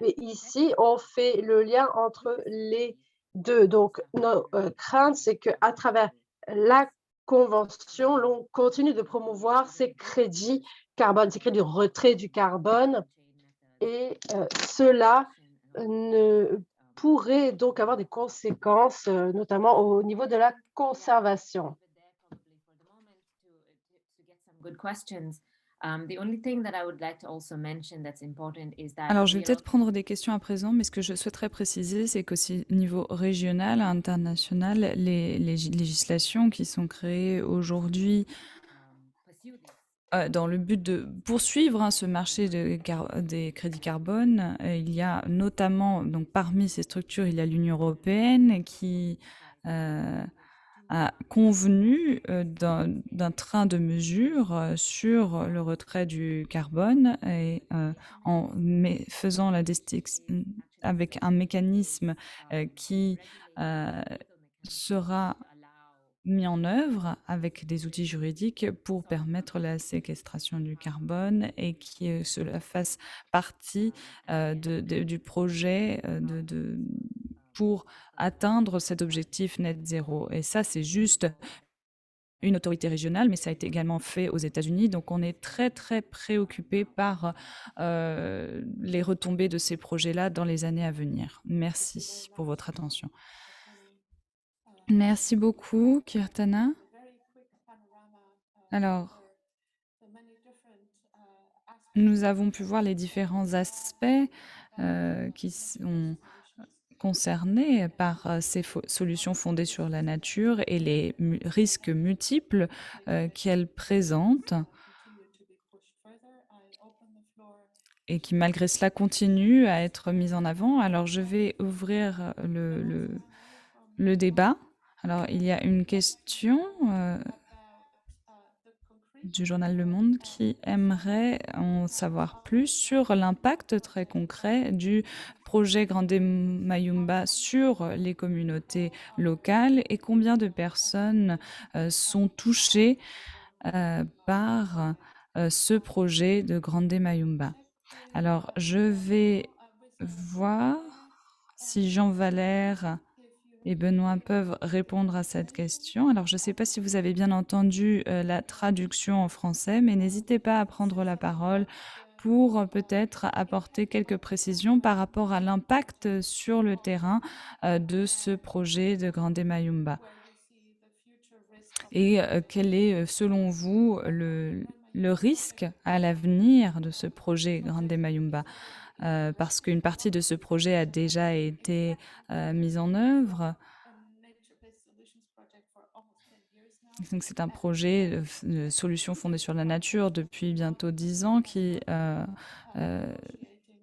Mais ici, on fait le lien entre les deux. Donc, nos craintes, c'est qu'à travers la Convention, l'on continue de promouvoir ces crédits carbone, ces crédits de retrait du carbone. Et cela ne pourrait donc avoir des conséquences, notamment au niveau de la conservation. Alors, je vais peut-être prendre des questions à présent, mais ce que je souhaiterais préciser, c'est qu'aussi au niveau régional, international, les législations qui sont créées aujourd'hui dans le but de poursuivre ce marché des crédits carbone, il y a notamment, donc parmi ces structures, il y a l'Union européenne qui a convenu d'un train de mesures sur le retrait du carbone et faisant avec un mécanisme qui sera mis en œuvre avec des outils juridiques pour permettre la séquestration du carbone et que cela fasse partie du projet pour atteindre cet objectif net zéro. Et ça, c'est juste une autorité régionale, mais ça a été également fait aux États-Unis. Donc, on est très, très préoccupé par les retombées de ces projets-là dans les années à venir. Merci pour votre attention. Merci beaucoup, Kirtana. Alors, nous avons pu voir les différents aspects qui sont concernés par ces solutions fondées sur la nature et les risques multiples qu'elles présentent et qui, malgré cela, continuent à être mises en avant. Alors, je vais ouvrir le débat. Alors, il y a une question du journal Le Monde qui aimerait en savoir plus sur l'impact très concret du projet Grande Mayumba sur les communautés locales et combien de personnes sont touchées par ce projet de Grande Mayumba. Alors, je vais voir si Jean Valère et Benoît peuvent répondre à cette question. Alors, je ne sais pas si vous avez bien entendu la traduction en français, mais n'hésitez pas à prendre la parole pour peut-être apporter quelques précisions par rapport à l'impact sur le terrain de ce projet de Grande Mayumba. Et quel est, selon vous, le risque à l'avenir de ce projet Grande Mayumba? Parce qu'une partie de ce projet a déjà été mise en œuvre. Donc, c'est un projet de solution fondée sur la nature depuis bientôt 10 ans qui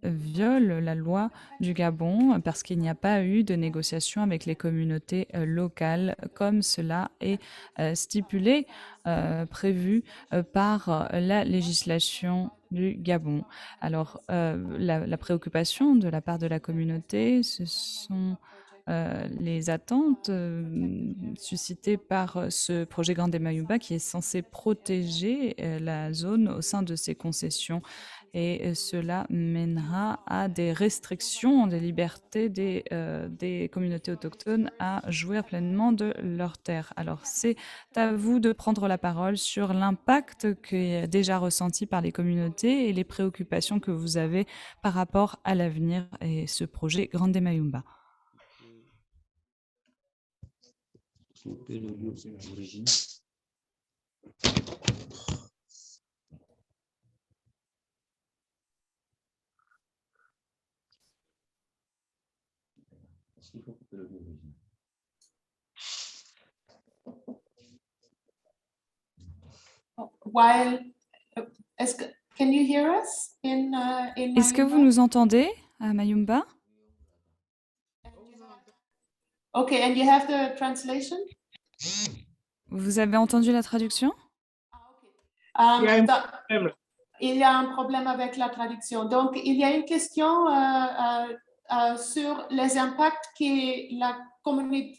viole la loi du Gabon parce qu'il n'y a pas eu de négociation avec les communautés locales comme cela est stipulé, prévu par la législation du Gabon. Alors, la préoccupation de la part de la communauté, ce sont les attentes suscitées par ce projet Grande Mayumba qui est censé protéger la zone au sein de ses concessions. Et cela mènera à des restrictions des libertés des communautés autochtones à jouir pleinement de leurs terres. Alors, c'est à vous de prendre la parole sur l'impact qui est déjà ressenti par les communautés et les préoccupations que vous avez par rapport à l'avenir et ce projet Grande Mayumba. Can you hear us in Est-ce que vous nous entendez à Mayumba? Okay, and you have the translation? Vous avez entendu la traduction? Il y a un problème avec la traduction. Donc, il y a une question sur les impacts que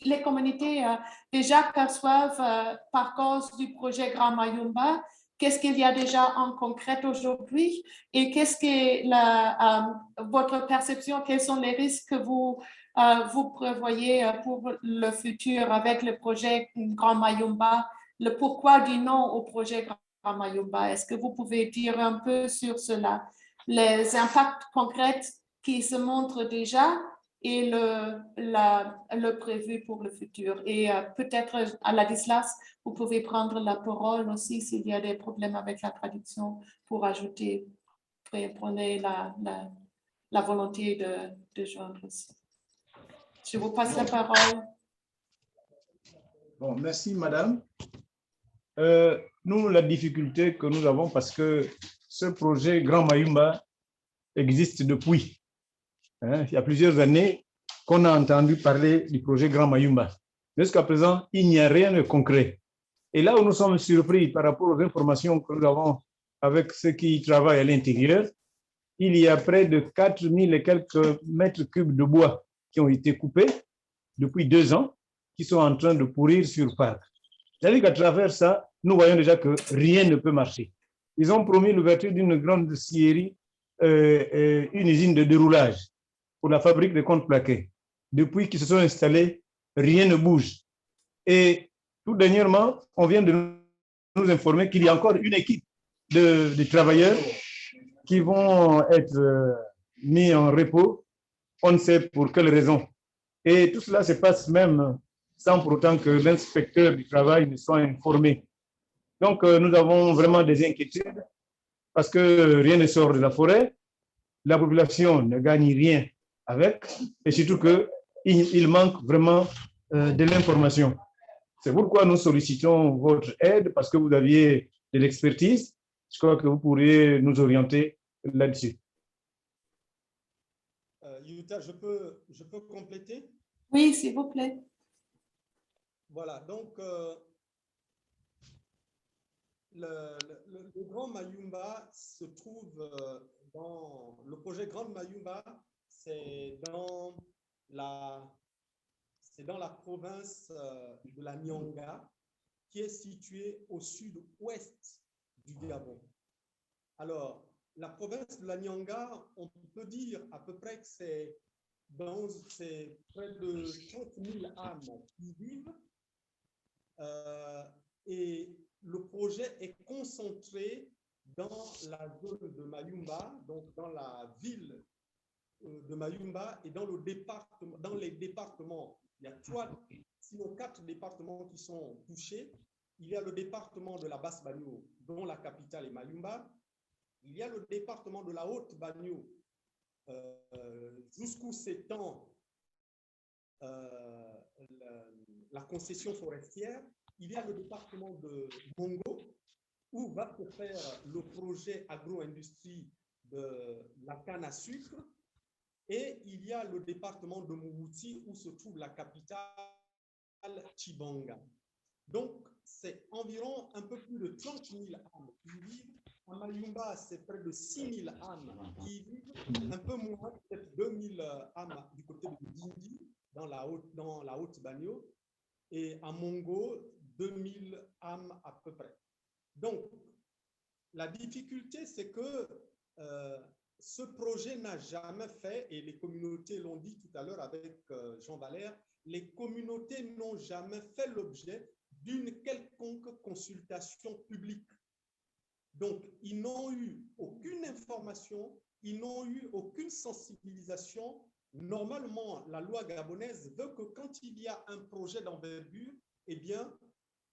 les communautés déjà perçoivent par cause du projet Grand Mayumba. Qu'est-ce qu'il y a déjà en concret aujourd'hui et qu'est-ce que votre perception, quels sont les risques que vous prévoyez pour le futur avec le projet Grand Mayumba, le pourquoi du non au projet Grand Mayumba? Est-ce que vous pouvez dire un peu sur cela, les impacts concrets qui se montrent déjà et le prévu pour le futur. Et peut-être à Ladislas, vous pouvez prendre la parole aussi s'il y a des problèmes avec la traduction pour ajouter, prenez la volonté de joindre aussi. Je vous passe la parole. Bon, merci, madame. Nous, la difficulté que nous avons, parce que ce projet Grand Mayumba existe depuis. Il y a plusieurs années qu'on a entendu parler du projet Grand Mayumba. Jusqu'à présent, il n'y a rien de concret. Et là où nous sommes surpris par rapport aux informations que nous avons avec ceux qui travaillent à l'intérieur, il y a près de 4000 et quelques mètres cubes de bois qui ont été coupés depuis 2 ans, qui sont en train de pourrir sur pattes. C'est-à-dire qu'à travers ça, nous voyons déjà que rien ne peut marcher. Ils ont promis l'ouverture d'une grande scierie, une usine de déroulage pour la fabrique de contreplaqués. Depuis qu'ils se sont installés, rien ne bouge. Et tout dernièrement, on vient de nous informer qu'il y a encore une équipe de travailleurs qui vont être mis en repos, on ne sait pour quelle raison. Et tout cela se passe même sans pour autant que l'inspecteur du travail ne soit informé. Donc, nous avons vraiment des inquiétudes parce que rien ne sort de la forêt, la population ne gagne rien avec, et surtout qu'il manque vraiment de l'information. C'est pourquoi nous sollicitons votre aide, parce que vous aviez de l'expertise. Je crois que vous pourriez nous orienter là-dessus. Yuta, je peux compléter? Oui, s'il vous plaît. Voilà, donc le Grand Mayumba se trouve dans le projet Grand Mayumba, c'est dans la province de la Nyanga, qui est située au sud-ouest du Gabon. Alors, la province de la Nyanga, on peut dire à peu près que c'est près de 30 000 âmes qui vivent. Et le projet est concentré dans la zone de Mayumba, donc dans la ville de Mayumba et dans les départements. Il y a 3, sinon 4 départements qui sont touchés. Il y a le département de la Basse-Banio, dont la capitale est Mayumba. Il y a le département de la Haute-Banio, jusqu'où s'étend la concession forestière. Il y a le département de Mongo, où va se faire le projet agro-industrie de la canne à sucre. Et il y a le département de Mouti, où se trouve la capitale Tchibanga. Donc, c'est environ un peu plus de 30 000 âmes qui vivent. À Mayumba, c'est près de 6 000 âmes qui vivent, un peu moins, peut-être 2 000 âmes du côté de Dindi, dans la Haute-Banio, et à Mongo, 2 000 âmes à peu près. Donc, la difficulté, c'est que ce projet n'a jamais fait, et les communautés l'ont dit tout à l'heure avec Jean Valère, les communautés n'ont jamais fait l'objet d'une quelconque consultation publique. Donc, ils n'ont eu aucune information, ils n'ont eu aucune sensibilisation. Normalement, la loi gabonaise veut que quand il y a un projet d'envergure, eh bien,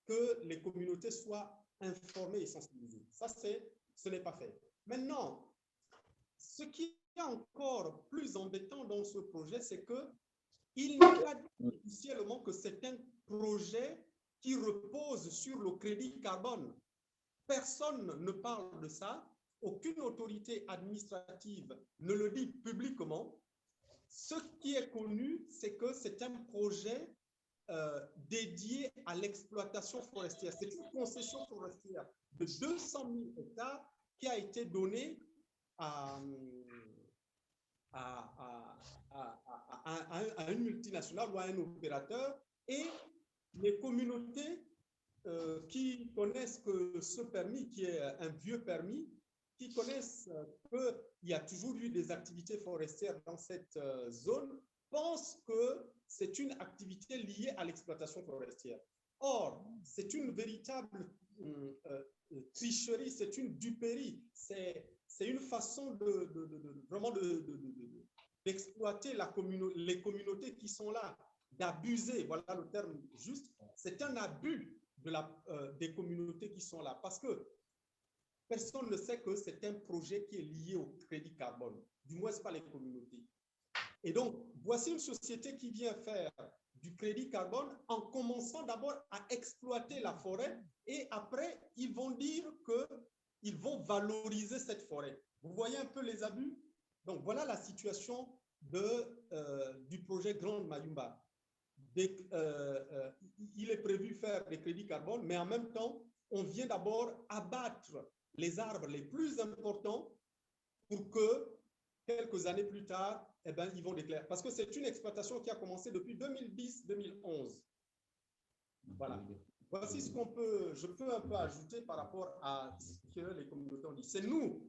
que les communautés soient informées et sensibilisées. Ça, ce n'est pas fait. Maintenant, ce qui est encore plus embêtant dans ce projet, c'est qu'il n'est pas dit officiellement que c'est un projet qui repose sur le crédit carbone. Personne ne parle de ça. Aucune autorité administrative ne le dit publiquement. Ce qui est connu, c'est que c'est un projet dédié à l'exploitation forestière. C'est une concession forestière de 200 000 hectares qui a été donnée à une multinationale ou à un opérateur, et les communautés qui connaissent que ce permis, qui est un vieux permis, qui connaissent qu'il y a toujours eu des activités forestières dans cette zone, pensent que c'est une activité liée à l'exploitation forestière. Or, c'est une véritable tricherie, c'est une duperie, c'est une façon vraiment d'exploiter les communautés qui sont là, d'abuser, voilà le terme juste, c'est un abus des communautés qui sont là, parce que personne ne sait que c'est un projet qui est lié au crédit carbone, du moins pas les communautés. Et donc, voici une société qui vient faire du crédit carbone en commençant d'abord à exploiter la forêt et après, ils vont dire qu'ils vont valoriser cette forêt. Vous voyez un peu les abus? Donc, voilà la situation du projet Grande Mayumba. Il est prévu faire des crédits carbone, mais en même temps, on vient d'abord abattre les arbres les plus importants pour que quelques années plus tard, eh ben, ils vont déclarer. Parce que c'est une exploitation qui a commencé depuis 2010-2011. Voilà. Voici ce je peux un peu ajouter par rapport à ce que les communautés ont dit. C'est nous,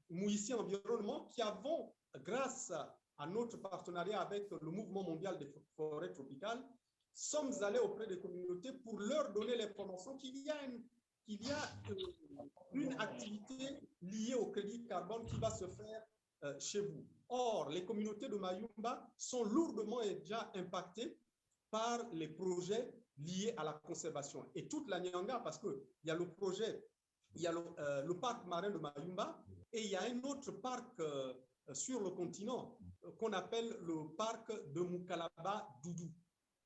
Mouissi Environnement, qui avons, grâce à notre partenariat avec le Mouvement mondial des forêts tropicales, sommes allés auprès des communautés pour leur donner l'information qu'il y a une activité liée au crédit carbone qui va se faire chez vous. Or, les communautés de Mayumba sont lourdement déjà impactées par les projets liés à la conservation. Et toute la Nyanga, parce qu'il y a le projet, il y a le parc marin de Mayumba et il y a un autre parc sur le continent qu'on appelle le parc de Mukalaba-Doudou.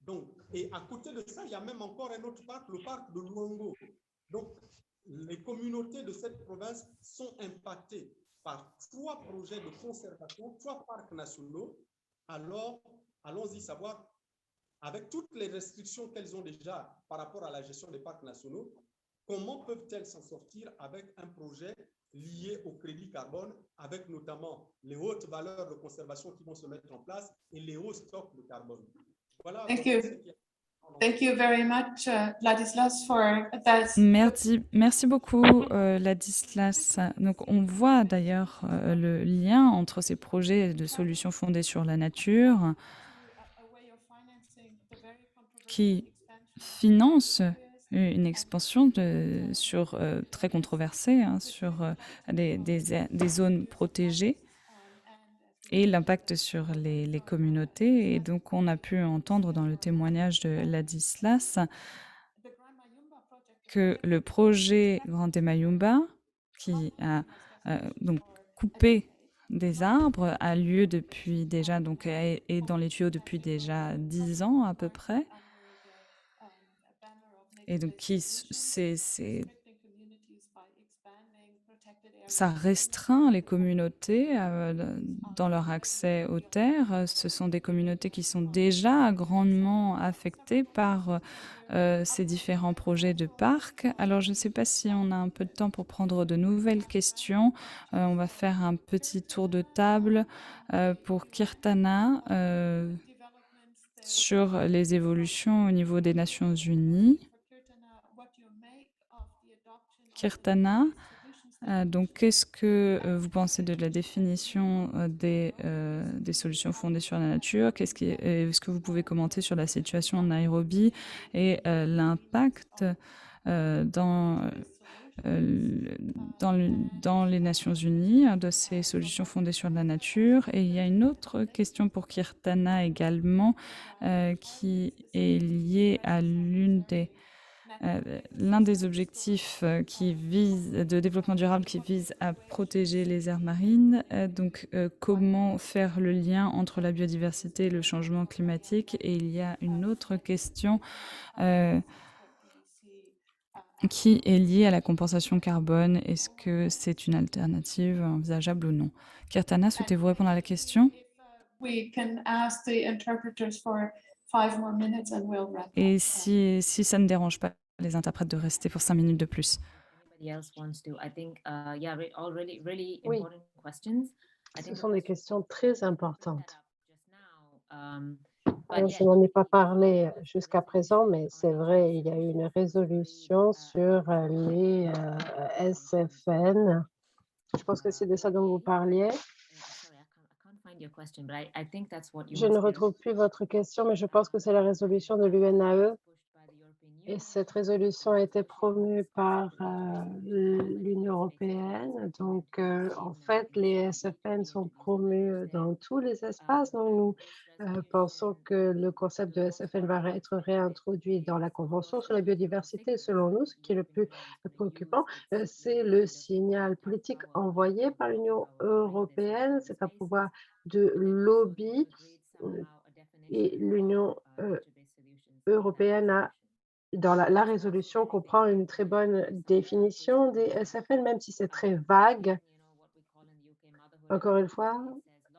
Donc, et à côté de ça, il y a même encore un autre parc, le parc de Luango. Donc, les communautés de cette province sont impactées par 3 projets de conservation, 3 parcs nationaux. Alors, allons-y savoir, avec toutes les restrictions qu'elles ont déjà par rapport à la gestion des parcs nationaux, comment peuvent-elles s'en sortir avec un projet lié au crédit carbone, avec notamment les hautes valeurs de conservation qui vont se mettre en place et les hauts stocks de carbone. Voilà. Thank you very much, Ladislas, for that. Merci beaucoup, Ladislas. Donc, on voit d'ailleurs le lien entre ces projets de solutions fondées sur la nature qui financent une expansion très controversée sur des zones protégées et l'impact sur les communautés. Et donc, on a pu entendre dans le témoignage de Ladislas que le projet Grande Mayumba, qui a donc coupé des arbres, a lieu depuis déjà, donc est dans les tuyaux depuis déjà 10 ans à peu près. Et donc, ça restreint les communautés dans leur accès aux terres. Ce sont des communautés qui sont déjà grandement affectées par ces différents projets de parcs. Alors, je ne sais pas si on a un peu de temps pour prendre de nouvelles questions. On va faire un petit tour de table pour Kirtana sur les évolutions au niveau des Nations Unies. Kirtana, donc qu'est-ce que vous pensez de la définition des solutions fondées sur la nature? Est-ce que vous pouvez commenter sur la situation en Nairobi et l'impact dans les Nations Unies de ces solutions fondées sur la nature? Et il y a une autre question pour Kirtana également qui est liée à l'un des objectifs de développement durable qui vise à protéger les aires marines. Donc, comment faire le lien entre la biodiversité et le changement climatique? Et il y a une autre question qui est liée à la compensation carbone. Est-ce que c'est une alternative envisageable ou non? Kirtana, souhaitez-vous répondre à la question? Et si ça ne dérange pas les interprètes de rester pour 5 minutes de plus. Oui, ce sont des questions très importantes. Je n'en ai pas parlé jusqu'à présent, mais c'est vrai, il y a eu une résolution sur les SFN. Je pense que c'est de ça dont vous parliez. Je ne retrouve plus votre question, mais je pense que c'est la résolution de l'UNAE Et cette résolution a été promue par l'Union européenne. Donc, en fait, les SFN sont promus dans tous les espaces. Donc, nous pensons que le concept de SFN va être réintroduit dans la Convention sur la biodiversité. Selon nous, ce qui est le plus préoccupant, c'est le signal politique envoyé par l'Union européenne. C'est un pouvoir de lobby et l'Union européenne a dans la résolution comprend une très bonne définition des SFN, même si c'est très vague. Encore une fois,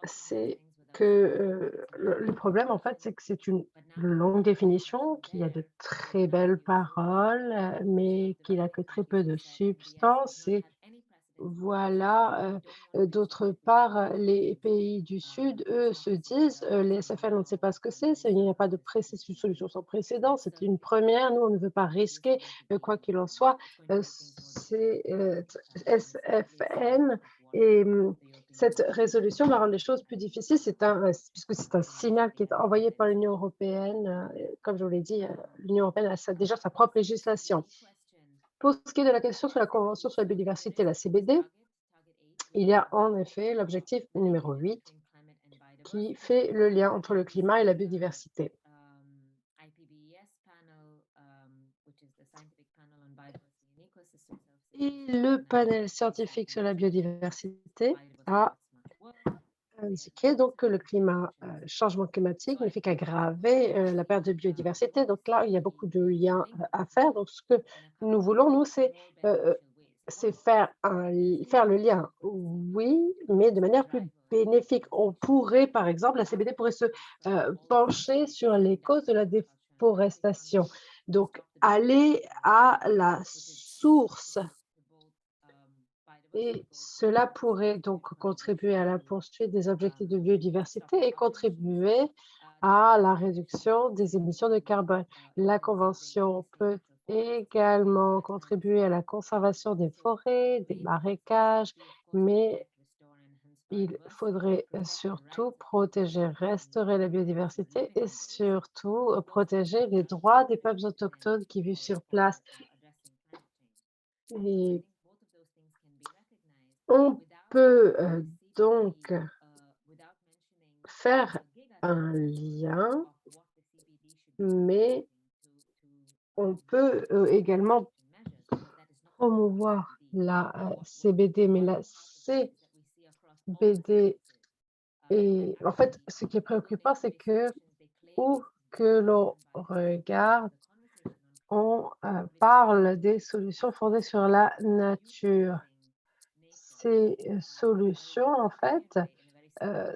c'est que le problème, en fait, c'est que c'est une longue définition, qu'il y a de très belles paroles, mais qu'il a que très peu de substance. Et voilà, d'autre part, les pays du Sud, eux, se disent, les SFL, on ne sait pas ce que il n'y a pas de solution sans précédent, c'est une première, nous, on ne veut pas risquer, quoi qu'il en soit, ces, SFN et cette résolution va rendre les choses plus difficiles. Puisque c'est un signal qui est envoyé par l'Union européenne, comme je vous l'ai dit, l'Union européenne a déjà sa propre législation. Pour ce qui est de la question sur la Convention sur la biodiversité, la CBD, il y a en effet l'objectif numéro 8 qui fait le lien entre le climat et la biodiversité. Et le panel scientifique sur la biodiversité a indiqué donc que le changement climatique ne fait qu'aggraver la perte de biodiversité. Donc là, il y a beaucoup de liens à faire. Donc ce que nous voulons, nous, c'est faire le lien, oui, mais de manière plus bénéfique. On pourrait, par exemple, la CBD pourrait se pencher sur les causes de la déforestation. Donc, aller à la source. Et cela pourrait donc contribuer à la poursuite des objectifs de biodiversité et contribuer à la réduction des émissions de carbone. La Convention peut également contribuer à la conservation des forêts, des marécages, mais il faudrait surtout protéger, restaurer la biodiversité et surtout protéger les droits des peuples autochtones qui vivent sur place. Et on peut donc faire un lien, mais on peut également promouvoir la CBD, mais la CBD et en fait, ce qui est préoccupant, c'est que où que l'on regarde, on parle des solutions fondées sur la nature. Ces solutions, en fait,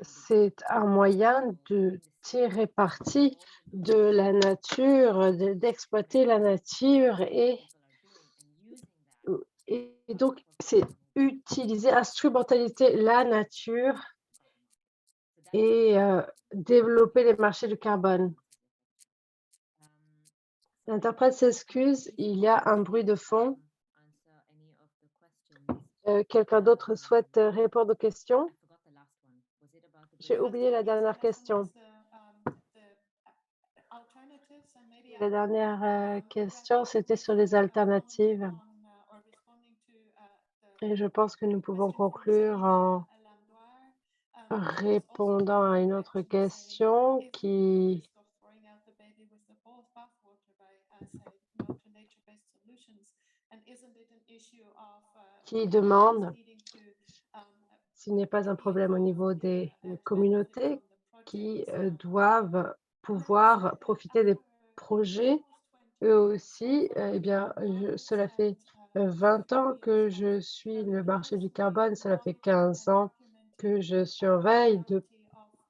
c'est un moyen de tirer parti de la nature, d'exploiter la nature et donc c'est utiliser, instrumentaliser la nature et développer les marchés du carbone. L'interprète s'excuse, il y a un bruit de fond. Quelqu'un d'autre souhaite répondre aux questions? J'ai oublié la dernière question. La dernière question, c'était sur les alternatives. Et je pense que nous pouvons conclure en répondant à une autre question qui demande s'il n'est pas un problème au niveau des communautés qui doivent pouvoir profiter des projets. Eux aussi, eh bien, cela fait 20 ans que je suis le marché du carbone, cela fait 15 ans que je surveille de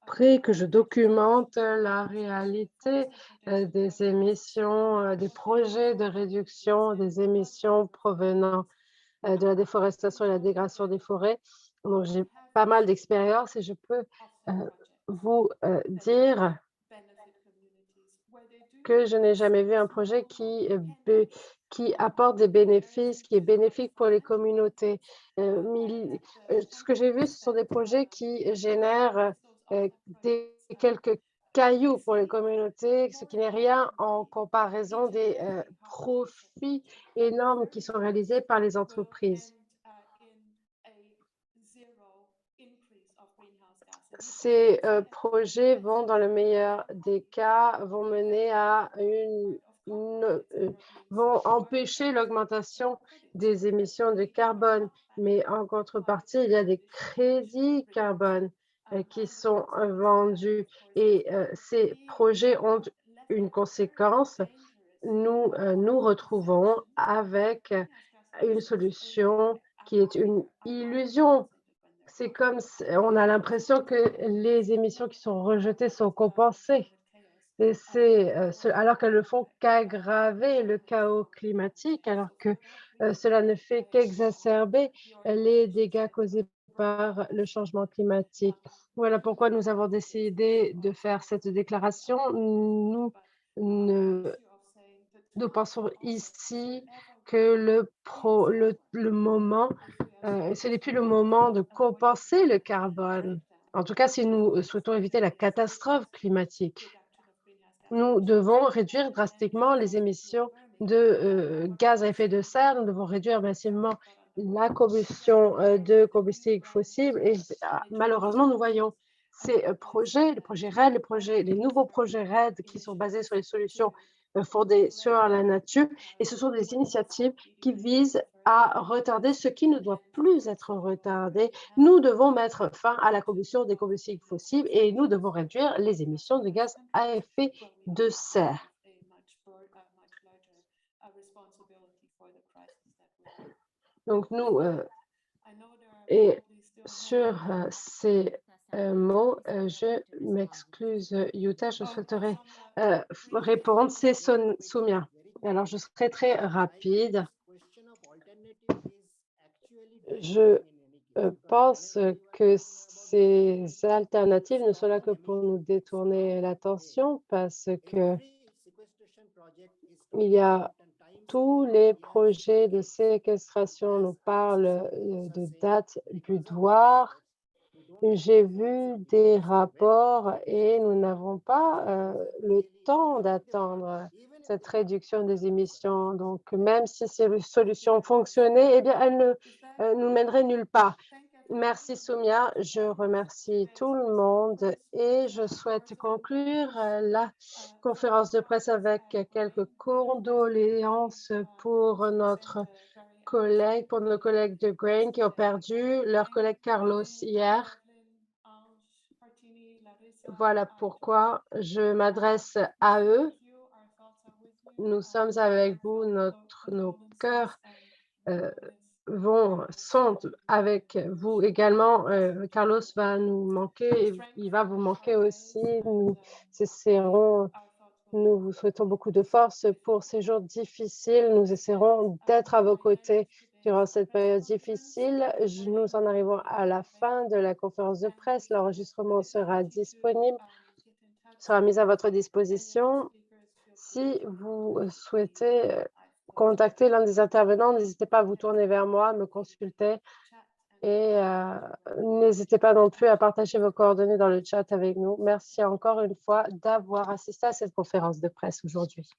près, que je documente la réalité des émissions, des projets de réduction des émissions provenant de la déforestation et la dégradation des forêts. Donc, j'ai pas mal d'expérience et je peux vous dire que je n'ai jamais vu un projet qui apporte des bénéfices, qui est bénéfique pour les communautés. Ce que j'ai vu, ce sont des projets qui génèrent quelques caillou pour les communautés, ce qui n'est rien en comparaison des profits énormes qui sont réalisés par les entreprises. Ces projets vont, dans le meilleur des cas, vont mener à vont empêcher l'augmentation des émissions de carbone. Mais en contrepartie, il y a des crédits carbone qui sont vendus et ces projets ont une conséquence. Nous nous retrouvons avec une solution qui est une illusion. C'est comme on a l'impression que les émissions qui sont rejetées sont compensées. Et alors qu'elles ne font qu'aggraver le chaos climatique, alors que cela ne fait qu'exacerber les dégâts causés par le changement climatique. Voilà pourquoi nous avons décidé de faire cette déclaration. Nous pensons ici que le moment, ce n'est plus le moment de compenser le carbone. En tout cas, si nous souhaitons éviter la catastrophe climatique. Nous devons réduire drastiquement les émissions de gaz à effet de serre. Nous devons réduire massivement la combustion de combustibles fossiles. Et malheureusement, nous voyons ces projets, les projets RED, les nouveaux projets RED qui sont basés sur les solutions fondées sur la nature. Et ce sont des initiatives qui visent à retarder ce qui ne doit plus être retardé. Nous devons mettre fin à la combustion des combustibles fossiles et nous devons réduire les émissions de gaz à effet de serre. Donc nous, et sur ces mots, je m'excuse, Yuta, je souhaiterais répondre. C'est Soumia. Alors, je serai très rapide. Je pense que ces alternatives ne sont là que pour nous détourner l'attention parce que il y a tous les projets de séquestration nous parlent de dates butoirs. J'ai vu des rapports et nous n'avons pas le temps d'attendre cette réduction des émissions. Donc, même si ces solutions fonctionnaient, eh bien, elles ne nous mèneraient nulle part. Merci Soumia, je remercie tout le monde et je souhaite conclure la conférence de presse avec quelques condoléances pour nos collègues de Grain qui ont perdu leur collègue Carlos hier. Voilà pourquoi je m'adresse à eux. Nous sommes avec vous, nos cœurs sont avec vous également. Carlos va nous manquer, il va vous manquer aussi. Nous vous souhaitons beaucoup de force pour ces jours difficiles. Nous essaierons d'être à vos côtés durant cette période difficile. Nous en arrivons à la fin de la conférence de presse. L'enregistrement sera mis à votre disposition. Si vous souhaitez contacter l'un des intervenants, n'hésitez pas à vous tourner vers moi, me consulter et n'hésitez pas non plus à partager vos coordonnées dans le chat avec nous. Merci encore une fois d'avoir assisté à cette conférence de presse aujourd'hui.